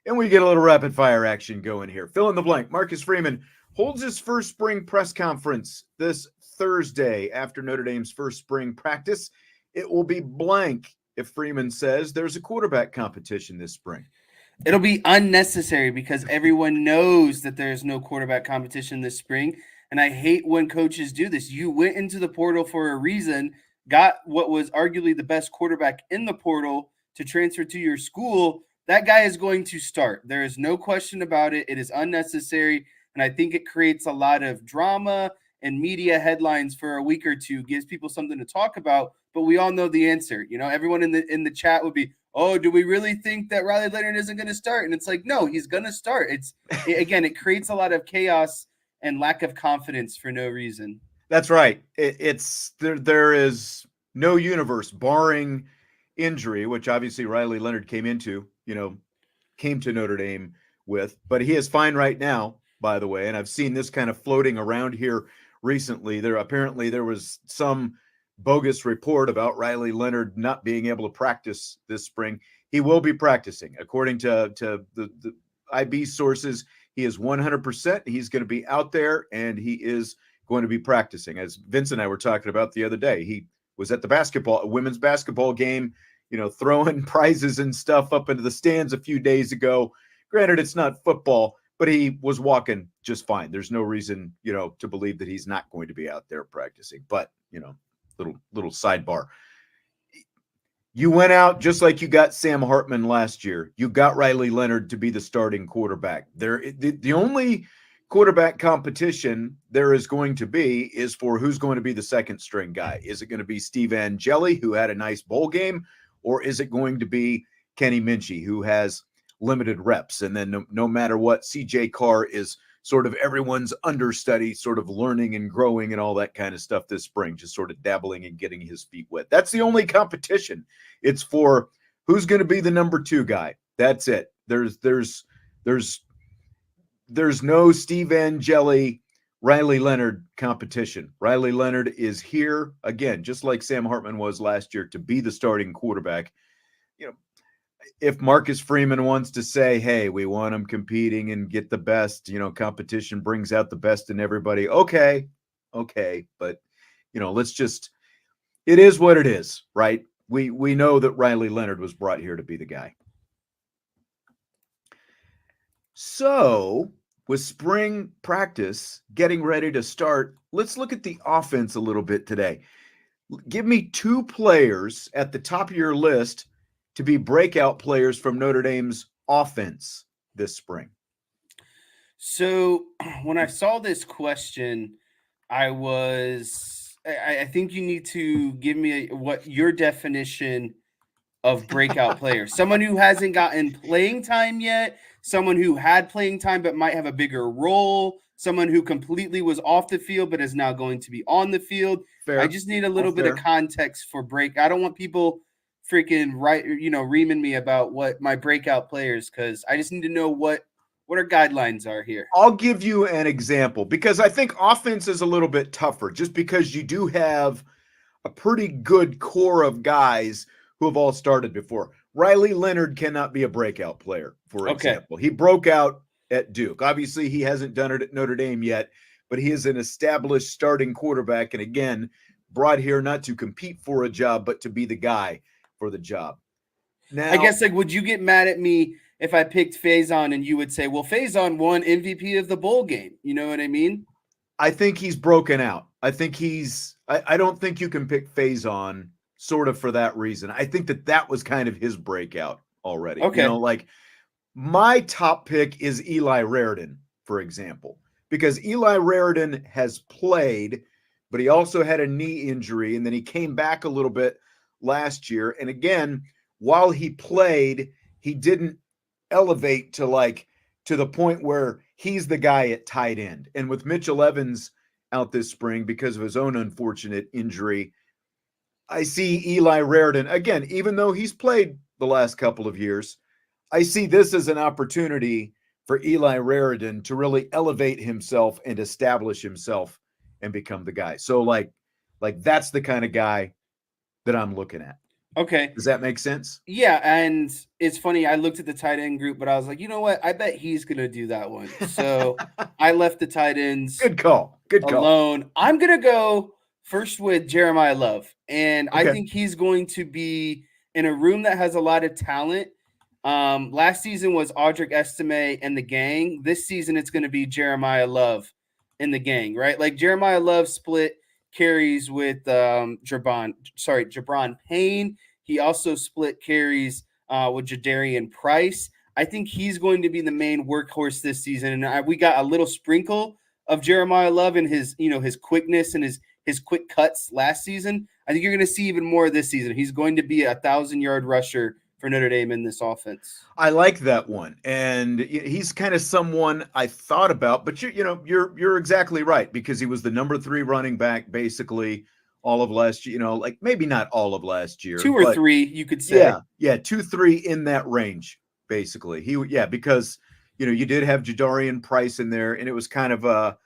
and we get a little rapid fire action going here. Fill in the blank. Marcus Freeman holds his first spring press conference this Thursday after Notre Dame's first spring practice. It will be blank if Freeman says there's a quarterback competition this spring. It'll be unnecessary because everyone knows that there's no quarterback competition this spring. And I hate when coaches do this. You went into the portal for a reason, got what was arguably the best quarterback in the portal to transfer to your school. That guy is going to start. There is no question about it. It is unnecessary. And I think it creates a lot of drama and media headlines for a week or two, gives people something to talk about. But we all know the answer. Everyone in the chat would be, oh, do we really think that Riley Leonard isn't going to start? And it's like, no, he's going to start. It creates a lot of chaos and lack of confidence for no reason. That's right. It's there is no universe barring injury, which obviously Riley Leonard came to Notre Dame with, but he is fine right now, by the way. And I've seen this kind of floating around here recently. There was some bogus report about Riley Leonard not being able to practice this spring. He will be practicing. According to the IB sources, he is 100%. He's going to be out there, and he is going to be practicing. As Vince and I were talking about the other day, he was at the women's basketball game, throwing prizes and stuff up into the stands a few days ago. Granted, it's not football, but he was walking just fine. There's no reason, to believe that he's not going to be out there practicing. But, little sidebar. You went out just like you got Sam Hartman last year. You got Riley Leonard to be the starting quarterback. The only quarterback competition there is going to be is for who's going to be the second string guy. Is it going to be Steve Angeli, who had a nice bowl game, or is it going to be Kenny Minchie, who has limited reps? And then no matter what, CJ Carr is sort of everyone's understudy, sort of learning and growing and all that kind of stuff this spring, just sort of dabbling and getting his feet wet. That's the only competition. It's for who's going to be the number 2 guy. That's it. There's no Steve Angeli, Riley Leonard competition. Riley Leonard is here again, just like Sam Hartman was last year, to be the starting quarterback. If Marcus Freeman wants to say, hey, we want him competing and get the best, competition brings out the best in everybody. Okay. But, it is what it is, right? We know that Riley Leonard was brought here to be the guy. So with spring practice getting ready to start, let's look at the offense a little bit today. Give me 2 players at the top of your list to be breakout players from Notre Dame's offense this spring. So when I saw this question, I think you need to give me what your definition of breakout player. Someone who hasn't gotten playing time yet, someone who had playing time but might have a bigger role, someone who completely was off the field but is now going to be on the field. Fair. I just need a little bit of context for break. I don't want people freaking reaming me about what my breakout players, because I just need to know what our guidelines are here. I'll give you an example, because I think offense is a little bit tougher, just because you do have a pretty good core of guys who have all started before. Riley Leonard cannot be a breakout player, for example. He broke out at Duke. Obviously, he hasn't done it at Notre Dame yet, but he is an established starting quarterback, and again, brought here not to compete for a job, but to be the guy for the job. Now, I guess, would you get mad at me if I picked Faison and you would say, well, Faison won MVP of the bowl game? You know what I mean? I think he's broken out. I don't think you can pick Faison sort of for that reason. I think that was kind of his breakout already. Okay. My top pick is Eli Raridan, for example, because Eli Raridan has played, but he also had a knee injury, and then he came back a little bit last year. And again, while he played, he didn't elevate to the point where he's the guy at tight end. And with Mitchell Evans out this spring because of his own unfortunate injury, I see Eli Raridan, again, even though he's played the last couple of years, I see this as an opportunity for Eli Raridan to really elevate himself and establish himself and become the guy. So that's the kind of guy that I'm looking at. Okay. Does that make sense? Yeah, and it's funny. I looked at the tight end group, but I was like, you know what? I bet he's going to do that one. So I left the tight ends Good call. alone. I'm going to go first with Jeremiah Love, and I think he's going to be in a room that has a lot of talent. Last season was Audric Estime and the gang. This season it's going to be Jeremiah Love and the gang, right? Like Jeremiah Love split carries with Jabron Payne. He also split carries with Jadarian Price. I think he's going to be the main workhorse this season. And we got a little sprinkle of Jeremiah Love and his quickness and his quick cuts last season. I think you're going to see even more this season. He's going to be a 1,000-yard rusher for Notre Dame in this offense. I like that one, and he's kind of someone I thought about. But you're exactly right, because he was the number 3 running back basically all of last year. Like maybe not all of last year, 2 or 3, you could say. Yeah, 2-3 in that range basically. Because you did have Jadarian Price in there, and it was kind of a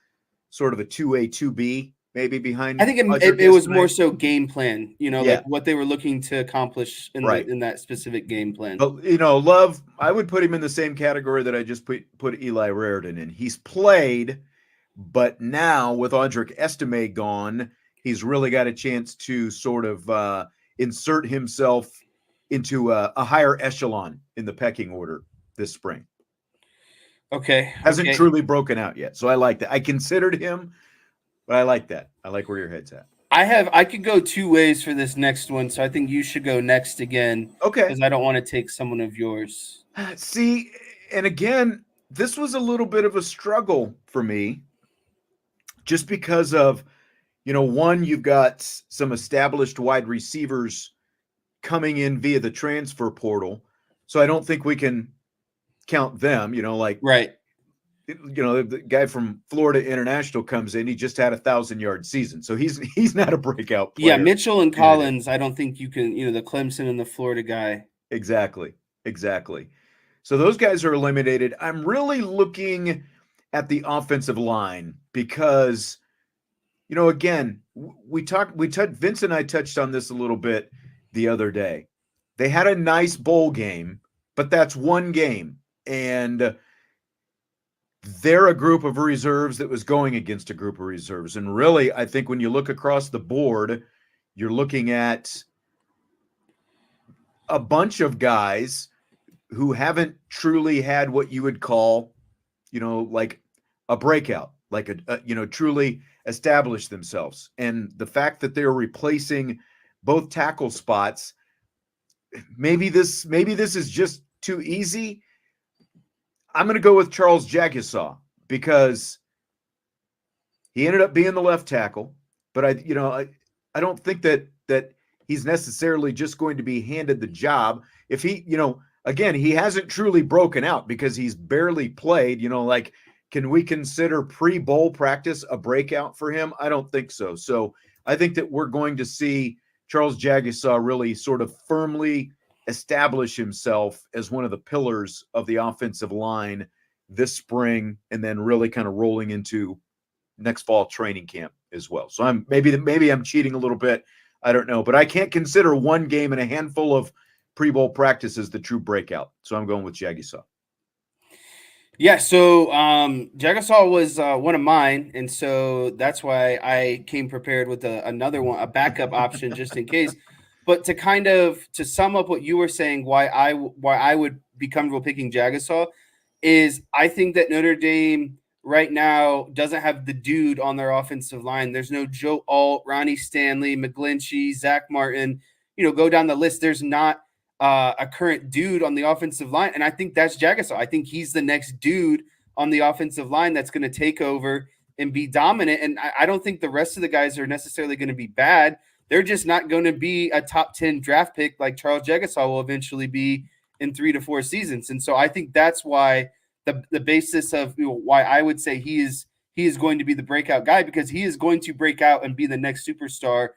sort of a 2A 2B. Maybe behind. I think it was more so game plan, like what they were looking to accomplish in that specific game plan. But Love, I would put him in the same category that I just put Eli Raridan in. He's played, but now with Audric Estime gone, he's really got a chance to sort of insert himself into a higher echelon in the pecking order this spring. Okay. Hasn't truly broken out yet, so I like that. I considered him. But I like that. I like where your head's at. I could go 2 ways for this next one, so I think you should go next again. Okay. Because I don't want to take someone of yours. See, and again, this was a little bit of a struggle for me, just because of, one, you've got some established wide receivers coming in via the transfer portal, so I don't think we can count them. Right. The guy from Florida International comes in. He just had 1,000-yard season, so he's not a breakout player. Yeah, Mitchell and Collins. I don't think you can. The Clemson and the Florida guy. Exactly. So those guys are eliminated. I'm really looking at the offensive line because, again, Vince and I touched on this a little bit the other day. They had a nice bowl game, but that's one game, and they're a group of reserves that was going against a group of reserves. And really, I think when you look across the board, you're looking at a bunch of guys who haven't truly had what you would call, like a breakout, like a truly established themselves. And the fact that they're replacing both tackle spots, maybe this is just too easy. I'm going to go with Charles Jagasaw because he ended up being the left tackle, but I don't think that he's necessarily just going to be handed the job. If he, again, he hasn't truly broken out because he's barely played, can we consider pre-bowl practice a breakout for him? I don't think so. So I think that we're going to see Charles Jagasaw really sort of firmly establish himself as one of the pillars of the offensive line this spring, and then really kind of rolling into next fall training camp as well. So I'm maybe I'm cheating a little bit. I don't know, but I can't consider one game and a handful of pre-bowl practices the true breakout. So I'm going with Jagasaw. Yeah, so Jagasaw was one of mine, and so that's why I came prepared with another one, a backup option just in case. But to sum up what you were saying, why I would be comfortable picking Jagasaw is I think that Notre Dame right now doesn't have the dude on their offensive line. There's no Joe Alt, Ronnie Stanley, McGlinchey, Zach Martin. Go down the list. There's not a current dude on the offensive line, and I think that's Jagasaw. I think he's the next dude on the offensive line that's going to take over and be dominant. And I don't think the rest of the guys are necessarily going to be bad. They're just not going to be a top 10 draft pick like Charles Jagasaw will eventually be in 3 to 4 seasons. And so I think that's why the basis of why I would say he is going to be the breakout guy, because he is going to break out and be the next superstar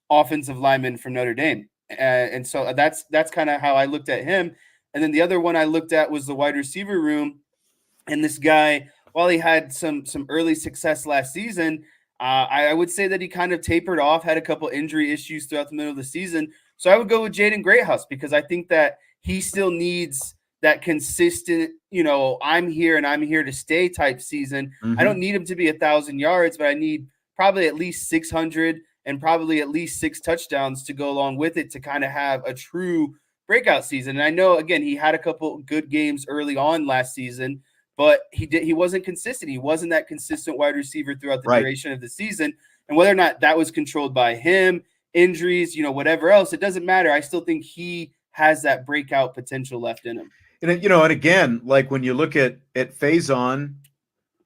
offensive lineman from Notre Dame. And so that's kind of how I looked at him. And then the other one I looked at was the wide receiver room. And this guy, while he had some early success last season, I would say that he kind of tapered off, had a couple injury issues throughout the middle of the season. So I would go with Jaden Greathouse because I think that he still needs that consistent, I'm here and I'm here to stay type season. Mm-hmm. I don't need him to be 1,000 yards, but I need probably at least 600 and probably at least 6 touchdowns to go along with it to kind of have a true breakout season. And I know, again, he had a couple good games early on last season, but he wasn't consistent. He wasn't that consistent wide receiver throughout the duration of the season. And whether or not that was controlled by him, injuries, whatever else, it doesn't matter. I still think he has that breakout potential left in him. And and again, like when you look at Faison,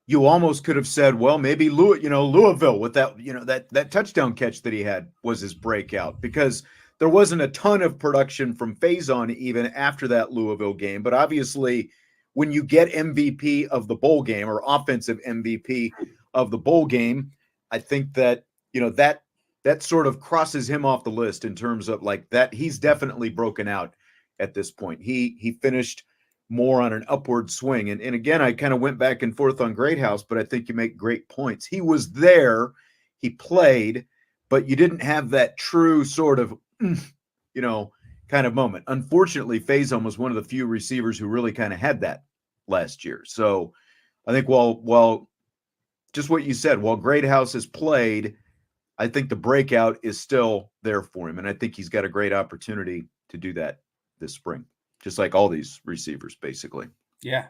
you almost could have said, well, maybe Louisville with that, that touchdown catch that he had was his breakout, because there wasn't a ton of production from Faison even after that Louisville game. But obviously, when you get MVP of the bowl game or offensive MVP of the bowl game, I think that, that sort of crosses him off the list in terms of like that. He's definitely broken out at this point. He finished more on an upward swing. And again, I kind of went back and forth on Greathouse, but I think you make great points. He was there, he played, but you didn't have that true sort of, kind of moment. Unfortunately, Faison was one of the few receivers who really kind of had that last year. So I think while just what you said, while Greathouse has played, I think the breakout is still there for him. And I think he's got a great opportunity to do that this spring, just like all these receivers, basically. Yeah.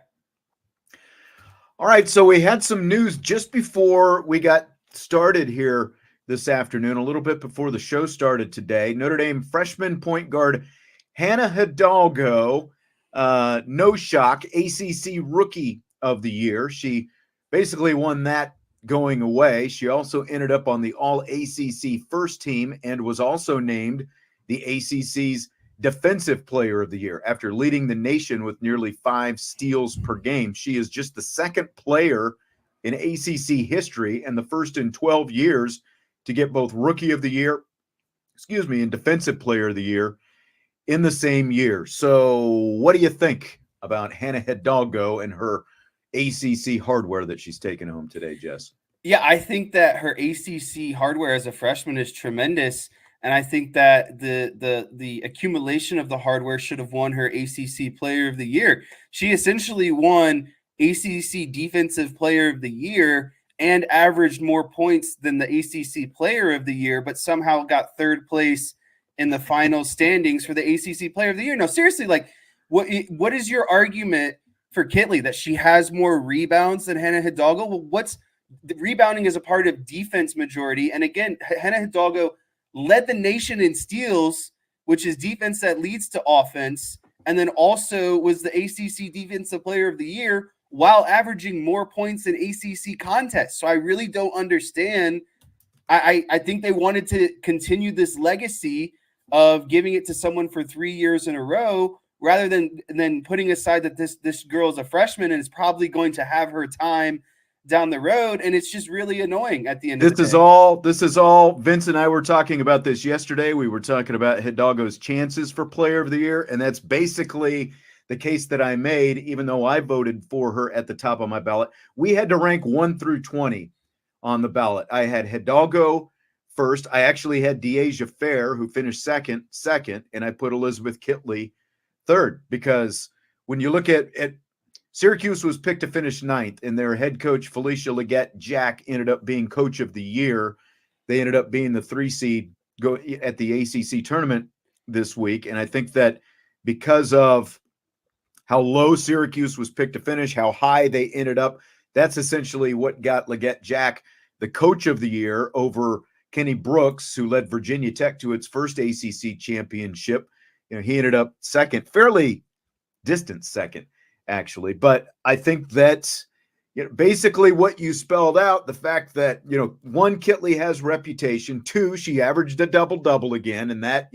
All right. So we had some news just before we got started here this afternoon, a little bit before the show started today. Notre Dame freshman point guard Hannah Hidalgo, no shock, ACC Rookie of the Year. She basically won that going away. She also ended up on the All-ACC first team and was also named the ACC's Defensive Player of the Year after leading the nation with nearly 5 steals per game. She is just the second player in ACC history and the first in 12 years to get both Rookie of the Year, and Defensive Player of the Year in the same year. So what do you think about Hannah Hidalgo and her ACC hardware that she's taken home today, Jess? Yeah, I think that her ACC hardware as a freshman is tremendous. And I think that the accumulation of the hardware should have won her ACC Player of the Year. She essentially won ACC Defensive Player of the Year and averaged more points than the ACC Player of the Year, but somehow got third place in the final standings for the ACC Player of the Year. No, seriously, like what is your argument for Kitley that she has more rebounds than Hannah Hidalgo? Well, rebounding is a part of defense majority. And again, Hannah Hidalgo led the nation in steals, which is defense that leads to offense, and then also was the ACC Defensive Player of the Year while averaging more points in ACC contests. So I really don't understand. I think they wanted to continue this legacy of giving it to someone for 3 years in a row rather than putting aside that this girl is a freshman and is probably going to have her time down the road, and it's just really annoying at the end of the day. This is all Vince and I were talking about this yesterday. We were talking about Hidalgo's chances for Player of the Year, and that's basically the case that I made, even though I voted for her at the top of my ballot. We had to rank 1 through 20 on the ballot. I had Hidalgo first. I actually had Deasia Fair, who finished second, and I put Elizabeth Kitley third, because when you look at Syracuse was picked to finish 9th, and their head coach, Felicia Leggett-Jack, ended up being Coach of the Year. They ended up being the 3 seed at the ACC tournament this week. And I think that because of how low Syracuse was picked to finish, how high they ended up, that's essentially what got Leggett-Jack the Coach of the Year over Kenny Brooks, who led Virginia Tech to its first ACC championship. He ended up second, fairly distant second, actually. But I think that's basically what you spelled out, the fact that, 1, Kitley has reputation, 2, she averaged a double-double again, and that,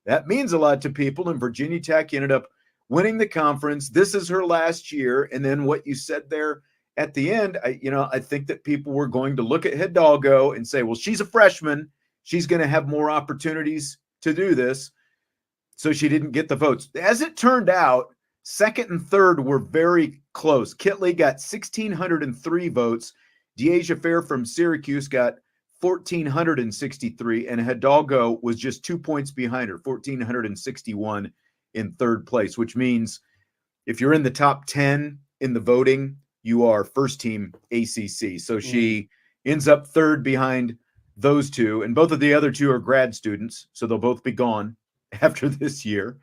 that means a lot to people, and Virginia Tech ended up winning the conference. This is her last year, and then what you said there at the end, I think that people were going to look at Hidalgo and say, well, she's a freshman, she's going to have more opportunities to do this, so she didn't get the votes. As it turned out, second and third were very close. Kitley got 1,603 votes. Deasia Fair from Syracuse got 1,463, and Hidalgo was just 2 points behind her, 1,461 in third place, which means if you're in the top 10 in the voting, you are first team ACC. So she ends up third behind those two, and both of the other two are grad students, so they'll both be gone after this year,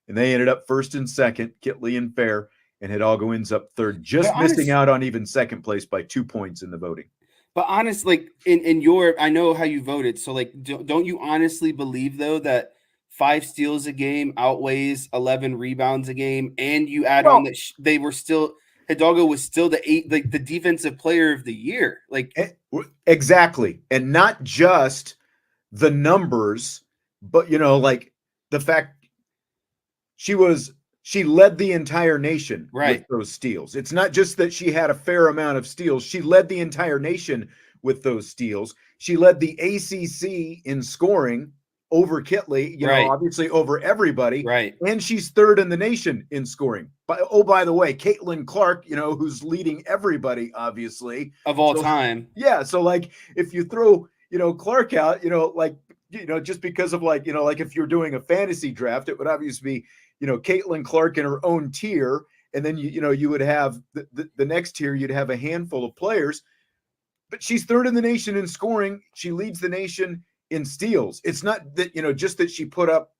and they ended up first and second, Kitley and Fair, and Hidalgo ends up third, just missing out on even second place by 2 points in the voting. But honestly, like in your, I know how you voted. So like, don't you honestly believe though that 5 steals a game outweighs 11 rebounds a game, and you add on that they were still Hidalgo was still the defensive player of the year, like exactly, and not just the numbers, but like the fact she led the entire nation with those steals. It's not just that she had a fair amount of steals. She led the entire nation with those steals. She led the ACC in scoring over Kitley, obviously over everybody. Right. And she's third in the nation in scoring. By the way, Caitlin Clark, who's leading everybody, obviously. Of all time. Yeah. So like if you throw, Clark out, just because of like if you're doing a fantasy draft, it would obviously be, Caitlin Clark in her own tier. And then, you would have the next tier, you'd have a handful of players. But she's third in the nation in scoring. She leads the nation in steals. It's not that, just that she put up,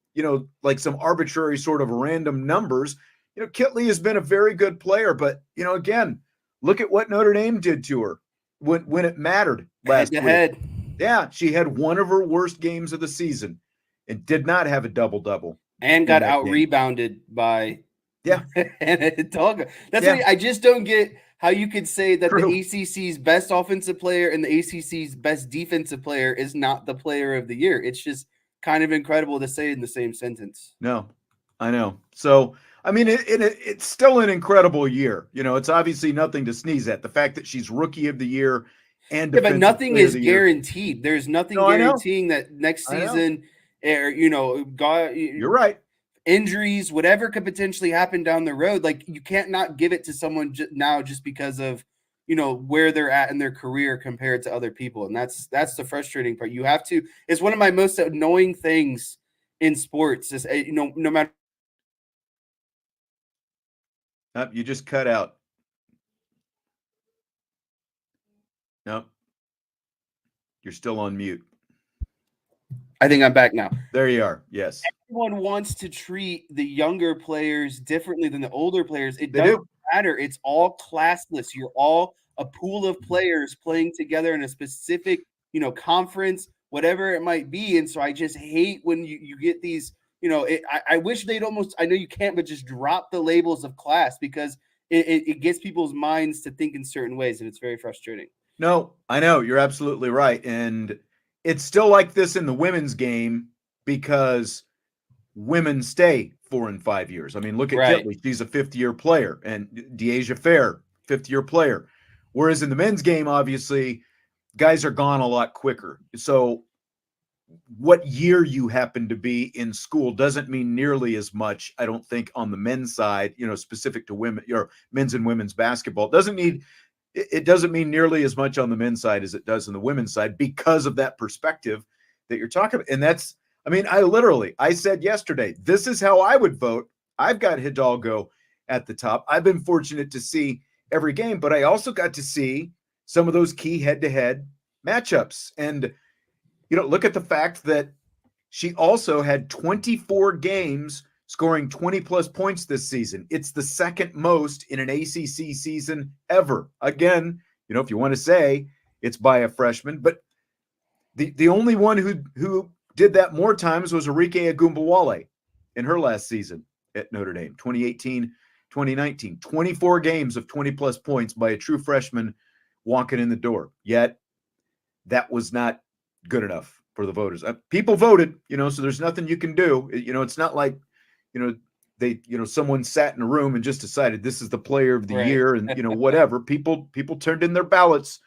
like some arbitrary sort of random numbers. Kitley has been a very good player. But, again, look at what Notre Dame did to her when it mattered last week. Head. Yeah, she had one of her worst games of the season and did not have a double-double. And got out-rebounded by Hidalgo. That's what I just don't get how you could say that the ACC's best offensive player and the ACC's best defensive player is not the player of the year. It's just kind of incredible to say in the same sentence. No, I know. So, I mean, it's still an incredible year. It's obviously nothing to sneeze at. The fact that she's Rookie of the Year and but nothing is guaranteed. There's nothing guaranteeing that next season, you're right. Injuries, whatever could potentially happen down the road. Like you can't not give it to someone now just because of, where they're at in their career compared to other people. And that's the frustrating part. You have to, it's one of my most annoying things in sports is, no matter. You just cut out. Nope. You're still on mute. I think I'm back now. There you are. Yes. Everyone wants to treat the younger players differently than the older players. It doesn't matter. It's all classless. You're all a pool of players playing together in a specific, conference, whatever it might be. And so I just hate when you get these, I wish they'd almost, I know you can't, but just drop the labels of class because it gets people's minds to think in certain ways. And it's very frustrating. No, I know. You're absolutely right. And it's still like this in the women's game because women stay 4 and 5 years. I mean, look at Kitley. She's a 5th-year player. And Deasia Fair, 5th-year player. Whereas in the men's game, obviously, guys are gone a lot quicker. So what year you happen to be in school doesn't mean nearly as much, I don't think, on the men's side, specific to women or men's and women's basketball. It doesn't mean nearly as much on the men's side as it does on the women's side because of that perspective that you're talking about. And I said yesterday, this is how I would vote. I've got Hidalgo at the top. I've been fortunate to see every game, but I also got to see some of those key head-to-head matchups. And, look at the fact that she also had 24 games scoring 20-plus points this season. It's the second most in an ACC season ever. Again, if you want to say it's by a freshman, but the only one who did that more times was Arike Agumbawale in her last season at Notre Dame, 2018-2019. 24 games of 20-plus points by a true freshman walking in the door. Yet that was not good enough for the voters. People voted, so there's nothing you can do. It's not like, someone sat in a room and just decided this is the player of the year and, whatever. People turned in their ballots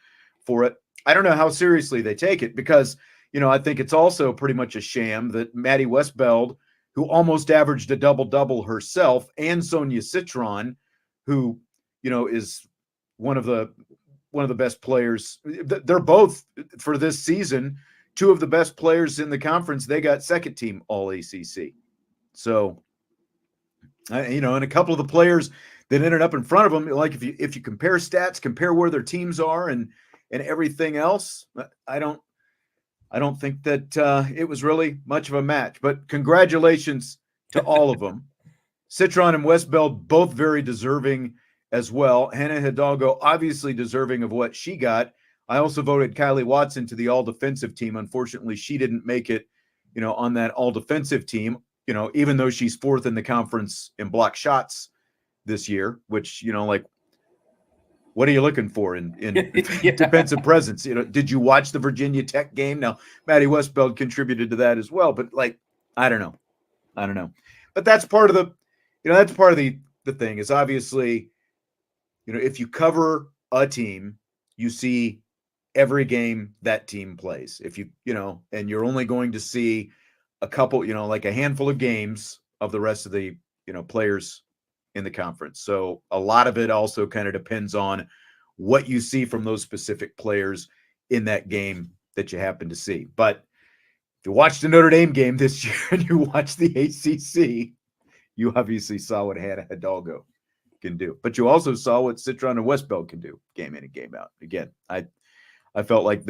for it. I don't know how seriously they take it because, I think it's also pretty much a sham that Maddie Westbeld, who almost averaged a double-double herself, and Sonia Citron, who, is one of the best players. They're both, for this season, 2 of the best players in the conference. They got second team all ACC. So, and a couple of the players that ended up in front of them, like if you compare stats, compare where their teams are and everything else, I don't think that it was really much of a match. But congratulations to all of them. Citron and Westbeld both very deserving as well. Hannah Hidalgo obviously deserving of what she got. I also voted Kylie Watson to the all-defensive team. Unfortunately, she didn't make it, on that all-defensive team, even though she's fourth in the conference in block shots this year, which, like, what are you looking for in Yeah. defensive presence? Did you watch the Virginia Tech game? Now, Maddie Westbeld contributed to that as well, but I don't know. But that's part of the thing is obviously, if you cover a team, you see every game that team plays. If and you're only going to see a couple, like a handful of games of the rest of the, players in the conference. So a lot of it also kind of depends on what you see from those specific players in that game that you happen to see. But if you watched the Notre Dame game this year and you watched the ACC, you obviously saw what Hannah Hidalgo can do. But you also saw what Citron and Westbeld can do game in and game out. Again, I felt like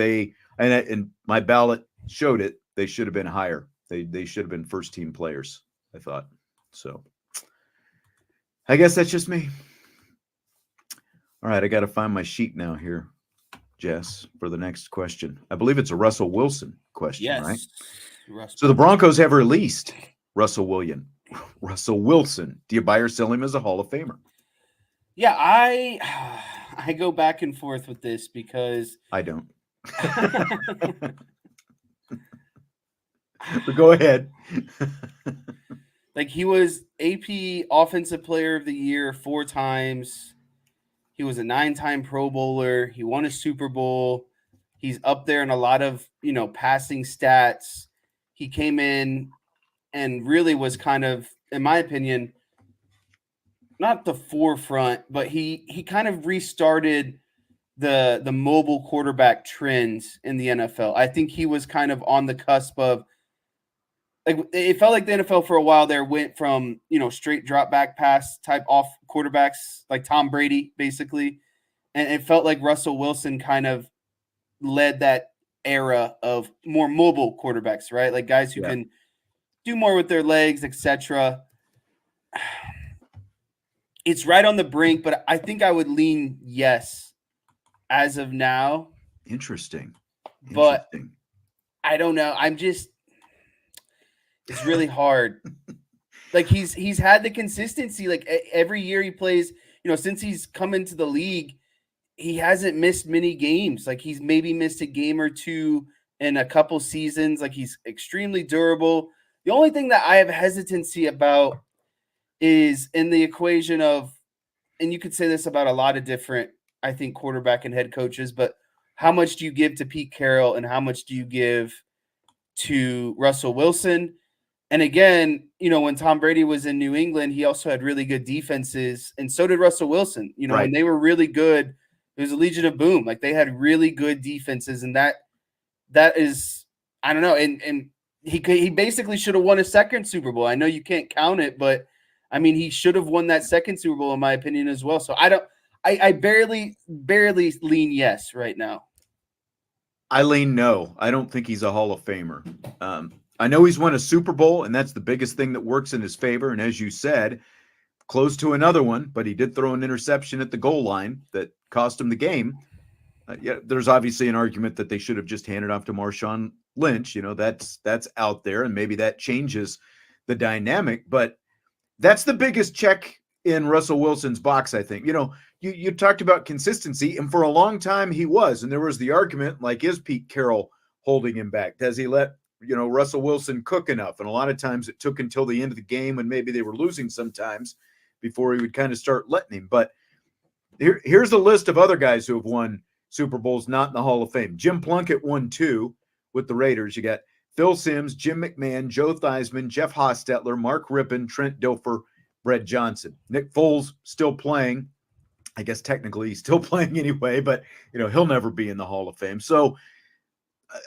and my ballot showed it, they should have been higher. They should have been first team players, I thought. So I guess that's just me. All right, I got to find my sheet now here, Jess, for the next question. I believe it's a Russell Wilson question, right? So the Broncos have released Russell Wilson. Do you buy or sell him as a Hall of Famer? Yeah, I go back and forth with this because I don't. But go ahead. Like, he was AP Offensive Player of the Year 4 times. He was a 9-time Pro Bowler. He won a Super Bowl. He's up there in a lot of, passing stats. He came in and really was kind of, in my opinion, not the forefront, but he kind of restarted the mobile quarterback trends in the NFL. I think he was kind of on the cusp of, like, it felt like the NFL for a while there went from, straight drop back pass type off quarterbacks like Tom Brady, basically. And it felt like Russell Wilson kind of led that era of more mobile quarterbacks, right? Like guys who can do more with their legs, etc. It's right on the brink, but I think I would lean yes as of now. Interesting. But I don't know. It's really hard. Like he's had the consistency. Like every year he plays, since he's come into the league, he hasn't missed many games. Like he's maybe missed a game or two in a couple seasons. Like he's extremely durable. The only thing that I have hesitancy about is in the equation of, and you could say this about a lot of different, I think, quarterback and head coaches, but how much do you give to Pete Carroll and how much do you give to Russell Wilson? And again, when Tom Brady was in New England, he also had really good defenses, and so did Russell Wilson. Right. When they were really good, it was a Legion of Boom. Like they had really good defenses, and that is, I don't know. And he basically should have won a second Super Bowl. I know you can't count it, but I mean, he should have won that second Super Bowl in my opinion as well. So I barely lean yes right now. I lean no. I don't think he's a Hall of Famer. I know he's won a Super Bowl, and that's the biggest thing that works in his favor. And as you said, close to another one, but he did throw an interception at the goal line that cost him the game. There's obviously an argument that they should have just handed off to Marshawn Lynch. That's out there, and maybe that changes the dynamic. But that's the biggest check in Russell Wilson's box, I think. You talked about consistency, and for a long time he was. And there was the argument, like, is Pete Carroll holding him back? Does he let Russell Wilson cook enough? And a lot of times it took until the end of the game, and maybe they were losing sometimes, before he would kind of start letting him. But here's a list of other guys who have won Super Bowls not in the Hall of Fame. Jim Plunkett won 2 with the Raiders. You got Phil Simms, Jim McMahon, Joe Theismann, Jeff Hostetler, Mark Rippon, Trent Dilfer, Brett Johnson. Nick Foles still playing. I guess technically he's still playing anyway, but he'll never be in the Hall of Fame. So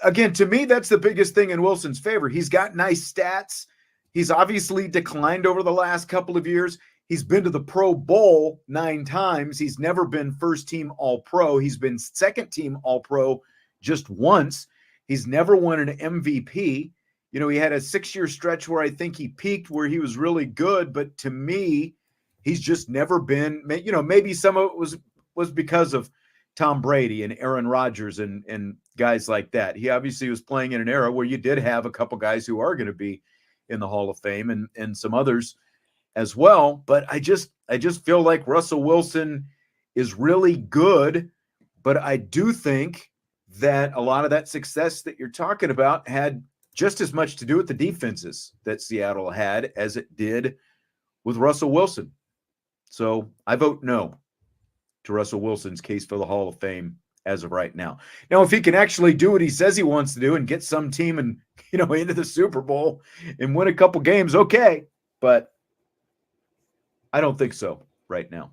again, to me, that's the biggest thing in Wilson's favor. He's got nice stats. He's obviously declined over the last couple of years. He's been to the Pro Bowl 9 times. He's never been first team All-Pro. He's been second team All-Pro just once. He's never won an MVP. You know, he had a 6-year stretch where I think he peaked where he was really good, but to me, he's just never been, you know, maybe some of it was because of Tom Brady and Aaron Rodgers and guys like that. He obviously was playing in an era where you did have a couple guys who are going to be in the Hall of Fame and some others as well. But I just feel like Russell Wilson is really good, but I do think that a lot of that success that you're talking about had just as much to do with the defenses that Seattle had as it did with Russell Wilson. So I vote no to Russell Wilson's case for the Hall of Fame as of right now. Now, if he can actually do what he says he wants to do and get some team and, you know, into the Super Bowl and win a couple games, okay. But I don't think so right now.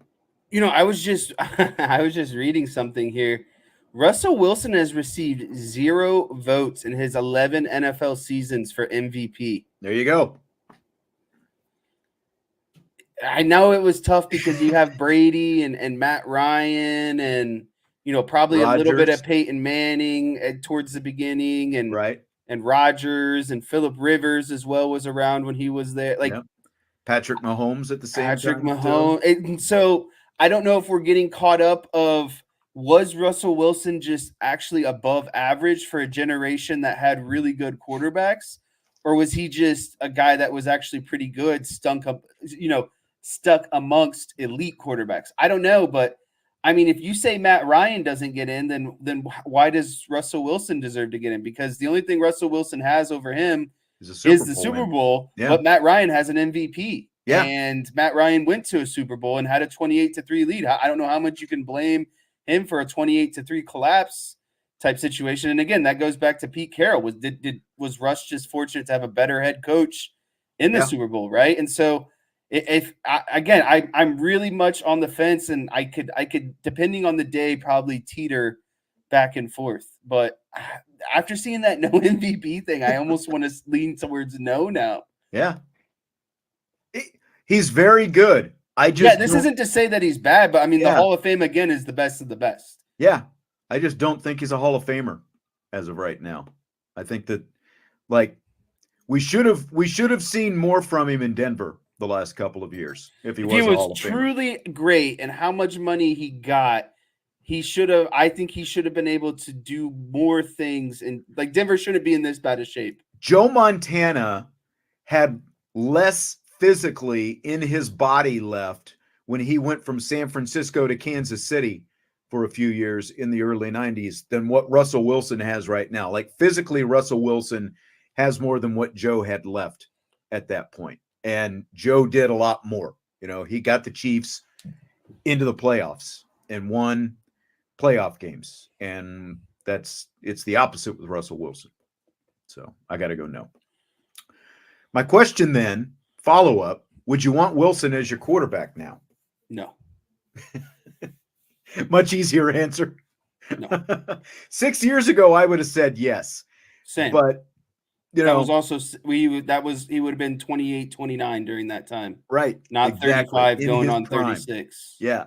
You know, I was just reading something here. Russell Wilson has received 0 votes in his 11 NFL seasons for MVP. There you go. I know it was tough because you have Brady and Matt Ryan and, you know, probably Rodgers. A little bit of Peyton Manning towards the beginning and right. And Rodgers and Phillip Rivers as well was around when he was there. Like, yep. Patrick Mahomes at the same time. Patrick Mahomes. And so I don't know if we're getting caught up of, was Russell Wilson just actually above average for a generation that had really good quarterbacks? Or was he just a guy that was actually pretty good, stuck amongst elite quarterbacks? I don't know, but I mean, if you say Matt Ryan doesn't get in, then why does Russell Wilson deserve to get in? Because the only thing Russell Wilson has over him is the Super Bowl, yeah. But Matt Ryan has an MVP. Yeah. And Matt Ryan went to a Super Bowl and had a 28-3 lead. I don't know how much you can blame him for a 28-3 collapse type situation. And again, that goes back to Pete Carroll. Was Russ just fortunate to have a better head coach in the Super Bowl, right? And so I'm really much on the fence, and I could depending on the day probably teeter back and forth. But after seeing that no MVP thing, I almost want to lean towards no now. Yeah, he's very good. This isn't to say that he's bad, but I mean the Hall of Fame again is the best of the best. Yeah, I just don't think he's a Hall of Famer as of right now. I think that like we should have seen more from him in Denver the last couple of years. If he was truly great and how much money he got, I think he should have been able to do more things. And like Denver shouldn't be in this bad of shape. Joe Montana had less physically in his body left when he went from San Francisco to Kansas City for a few years in the early 90s than what Russell Wilson has right now. Like physically, Russell Wilson has more than what Joe had left at that point. And Joe did a lot more. You know, he got the Chiefs into the playoffs and won playoff games. And it's the opposite with Russell Wilson. So I got to go no. My question then, follow-up, would you want Wilson as your quarterback now? No. Much easier answer. No. 6 years ago, I would have said yes. Same. But you know, that was also he would have been 28, 29 during that time. Right. Not exactly. 35 In going on prime. 36. Yeah.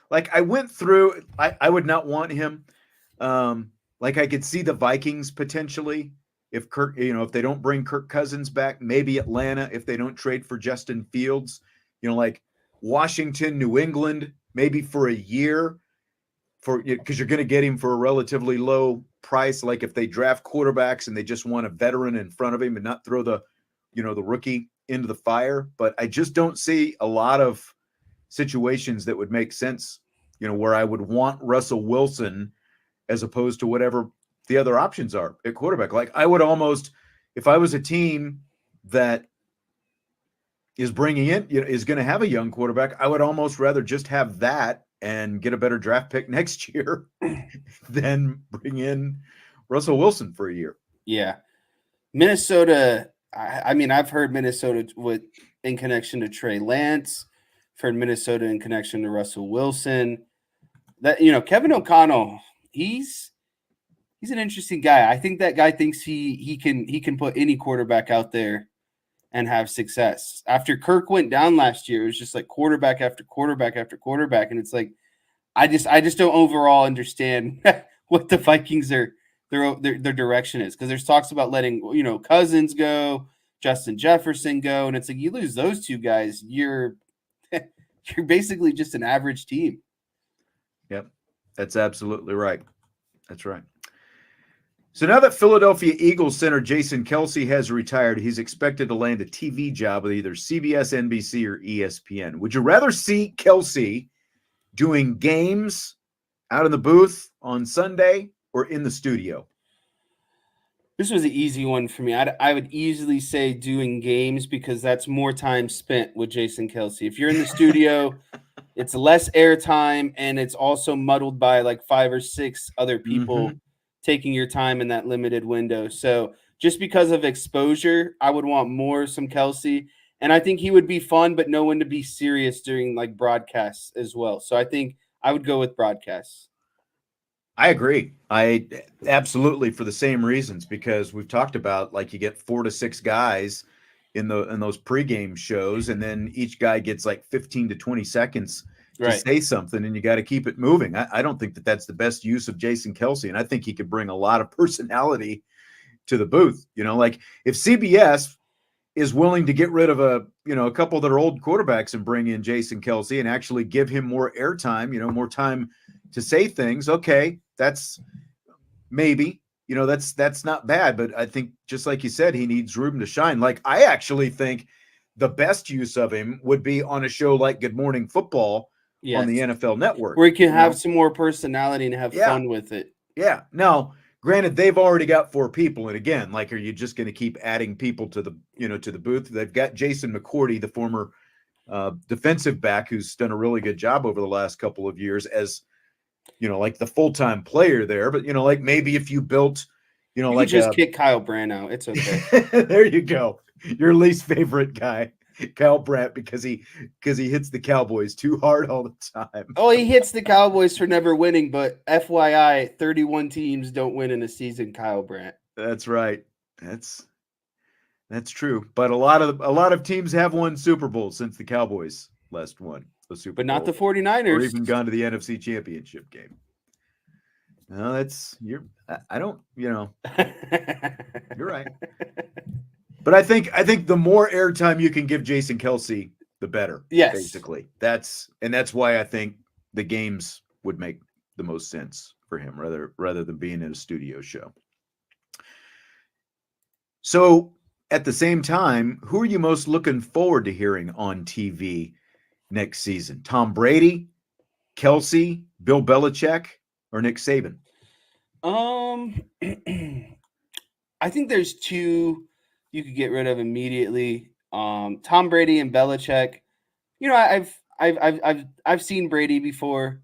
Like I went through, I would not want him. Like I could see the Vikings potentially if if they don't bring Kirk Cousins back, maybe Atlanta if they don't trade for Justin Fields, like Washington, New England, maybe for a year because you're going to get him for a relatively low price. Like if they draft quarterbacks and they just want a veteran in front of him and not throw the rookie into the fire. But I just don't see a lot of situations that would make sense, where I would want Russell Wilson as opposed to whatever the other options are at quarterback. Like I would almost, if I was a team that is bringing in, is going to have a young quarterback, I would almost rather just have that and get a better draft pick next year than bring in Russell Wilson for a year. Yeah. Minnesota, I mean, I've heard Minnesota in connection to Trey Lance, I've heard Minnesota in connection to Russell Wilson. That Kevin O'Connell, he's an interesting guy. I think that guy thinks he can put any quarterback out there and have success. After Kirk went down last year, it was just like quarterback after quarterback after quarterback. And it's like, I just don't overall understand what the Vikings are their direction is, because there's talks about letting Cousins go, Justin Jefferson go, and it's like you lose those two guys, you're basically just an average team. Yep, that's absolutely right. That's right. So now that Philadelphia Eagles center Jason Kelce has retired, he's expected to land a TV job with either CBS, NBC, or ESPN. Would you rather see Kelce doing games out in the booth on Sunday or in the studio? This was an easy one for me. I would easily say doing games, because that's more time spent with Jason Kelce. If you're in the studio, it's less airtime, and it's also muddled by like 5 or 6 other people taking your time in that limited window. So just because of exposure, I would want some Kelce. And I think he would be fun, but know when to be serious during like broadcasts as well. So I think I would go with broadcasts. I agree. I absolutely, for the same reasons, because we've talked about, like, you get 4 to 6 guys in those pregame shows, and then each guy gets like 15 to 20 seconds to say something, and you got to keep it moving. I don't think that that's the best use of Jason Kelce, and I think he could bring a lot of personality to the booth. Like if CBS is willing to get rid of a couple that are old quarterbacks and bring in Jason Kelce and actually give him more airtime, more time to say things. Okay, that's maybe, that's not bad, but I think, just like you said, he needs room to shine. Like, I actually think the best use of him would be on a show like Good Morning Football on the NFL Network, where he can have some more personality and have fun with it. Yeah. Now, granted, they've already got 4 people, and again, like, are you just going to keep adding people to the to the booth? They've got Jason McCourty, the former defensive back, who's done a really good job over the last couple of years as like the full-time player there. But like, maybe if you built you like just kick Kyle Brandt out, it's okay. There you go. Your least favorite guy, Kyle Brandt, because he hits the Cowboys too hard all the time. Oh, he hits the Cowboys for never winning, but FYI, 31 teams don't win in a season, Kyle Brandt. That's right. That's true. But a lot of teams have won Super Bowl since the Cowboys last won the Super Bowl. But not the 49ers. Or even gone to the NFC Championship game. No, I don't, you're right. But I think the more airtime you can give Jason Kelce, the better. Yes. Basically. That's why I think the games would make the most sense for him rather than being in a studio show. So at the same time, who are you most looking forward to hearing on TV next season? Tom Brady, Kelce, Bill Belichick, or Nick Saban? I think there's 2 you could get rid of immediately. Tom Brady and Belichick. I've seen Brady before.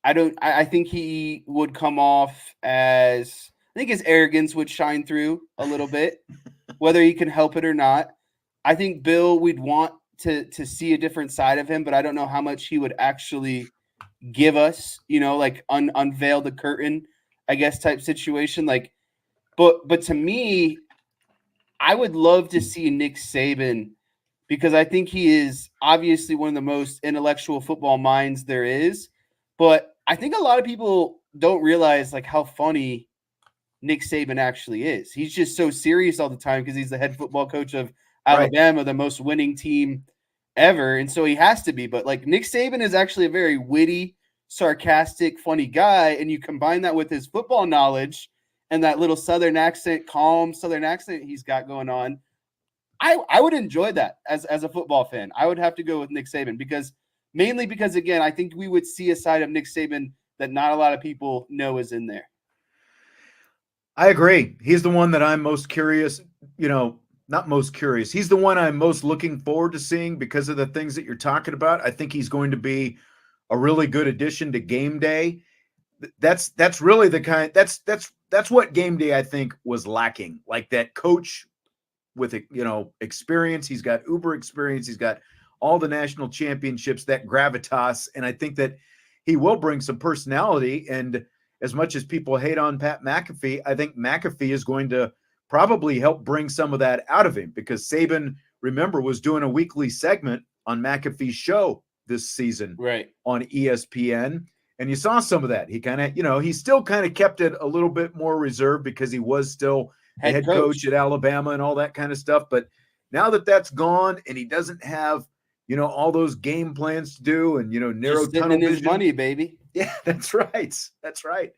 I think he would come off as, I think his arrogance would shine through a little bit, whether he can help it or not. I think Bill, we'd want to see a different side of him, but I don't know how much he would actually give us, like unveil the curtain, I guess, type situation. Like, but to me, I would love to see Nick Saban, because I think he is obviously one of the most intellectual football minds there is. But I think a lot of people don't realize like how funny Nick Saban actually is. He's just so serious all the time because he's the head football coach of Alabama, the most winning team ever. And so he has to be. But like, Nick Saban is actually a very witty, sarcastic, funny guy. And you combine that with his football knowledge and that little Southern accent, calm Southern accent he's got going on. I would enjoy that as a football fan. I would have to go with Nick Saban mainly because, again, I think we would see a side of Nick Saban that not a lot of people know is in there. I agree. He's the one that I'm most curious, not most curious. He's the one I'm most looking forward to seeing because of the things that you're talking about. I think he's going to be a really good addition to game day. That's really the kind that's what game day I think was lacking. Like that coach with experience. He's got uber experience. He's got all the national championships, that gravitas, and I think that he will bring some personality. And as much as people hate on Pat McAfee, I think McAfee is going to probably help bring some of that out of him, because Saban, remember, was doing a weekly segment on McAfee's show this season, right, on ESPN. And you saw some of that. He kind of, he still kind of kept it a little bit more reserved because he was still the head coach at Alabama and all that kind of stuff. But now that that's gone and he doesn't have, all those game plans to do and, narrow tunnel vision. His money, baby. Yeah, that's right. That's right.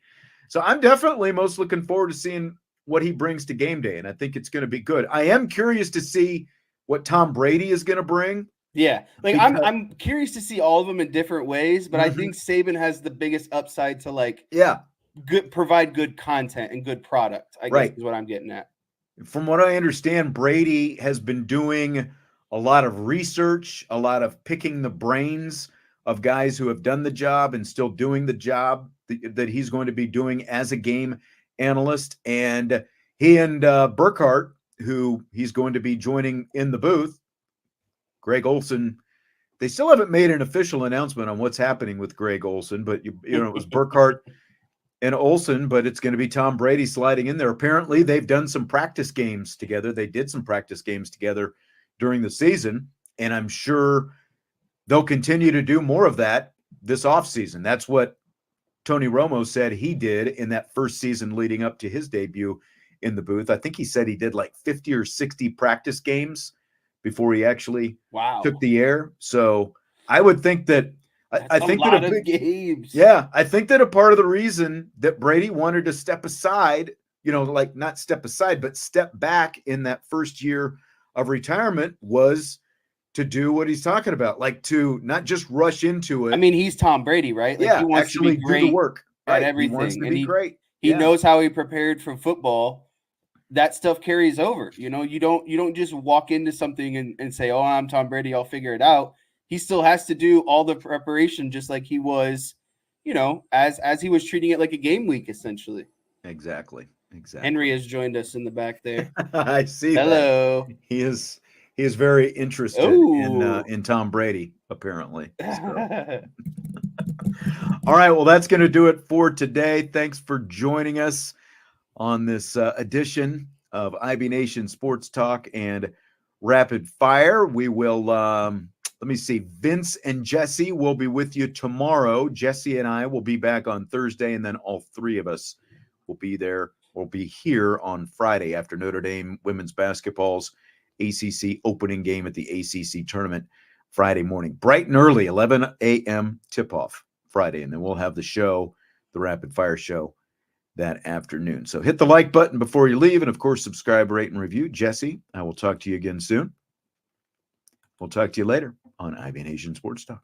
So I'm definitely most looking forward to seeing what he brings to game day. And I think it's going to be good. I am curious to see what Tom Brady is going to bring. Yeah, like I'm curious to see all of them in different ways, but I think Saban has the biggest upside to provide good content and good product. I guess is what I'm getting at. From what I understand, Brady has been doing a lot of research, a lot of picking the brains of guys who have done the job and still doing the job that he's going to be doing as a game analyst. And he and Burkhardt, who he's going to be joining in the booth, Greg Olsen, they still haven't made an official announcement on what's happening with Greg Olsen, but it was Burkhardt and Olsen, but it's going to be Tom Brady sliding in there. Apparently, they've done some practice games together. They did some practice games together during the season, and I'm sure they'll continue to do more of that this offseason. That's what Tony Romo said he did in that first season leading up to his debut in the booth. I think he said he did like 50 or 60 practice games before he actually took the air. So I would think that I think that a big games. Yeah, I think that a part of the reason that Brady wanted to step aside, not step aside, but step back in that first year of retirement was to do what he's talking about, like to not just rush into it. I mean, he's Tom Brady, right? Like he wants actually to be great do the work at everything. He wants to be great. He knows how he prepared for football. That stuff carries over. You don't just walk into something and say, "Oh, I'm Tom Brady, I'll figure it out." He still has to do all the preparation, just like he was, as he was treating it like a game week, essentially. Exactly. Henry has joined us in the back there. I see. Hello. That. He is very interested in Tom Brady, apparently. So. All right. Well, that's going to do it for today. Thanks for joining us on this edition of IB Nation Sports Talk and Rapid Fire. We will, let me see, Vince and Jesse will be with you tomorrow. Jesse and I will be back on Thursday, and then all three of us will be there. We'll be here on Friday after Notre Dame women's basketball's ACC opening game at the ACC tournament Friday morning. Bright and early, 11 a.m. tip-off Friday, and then we'll have the show, the Rapid Fire show, that afternoon. So hit the like button before you leave, and of course, subscribe, rate, and review. Jesse, I will talk to you again soon. We'll talk to you later on IB Nation Sports Talk.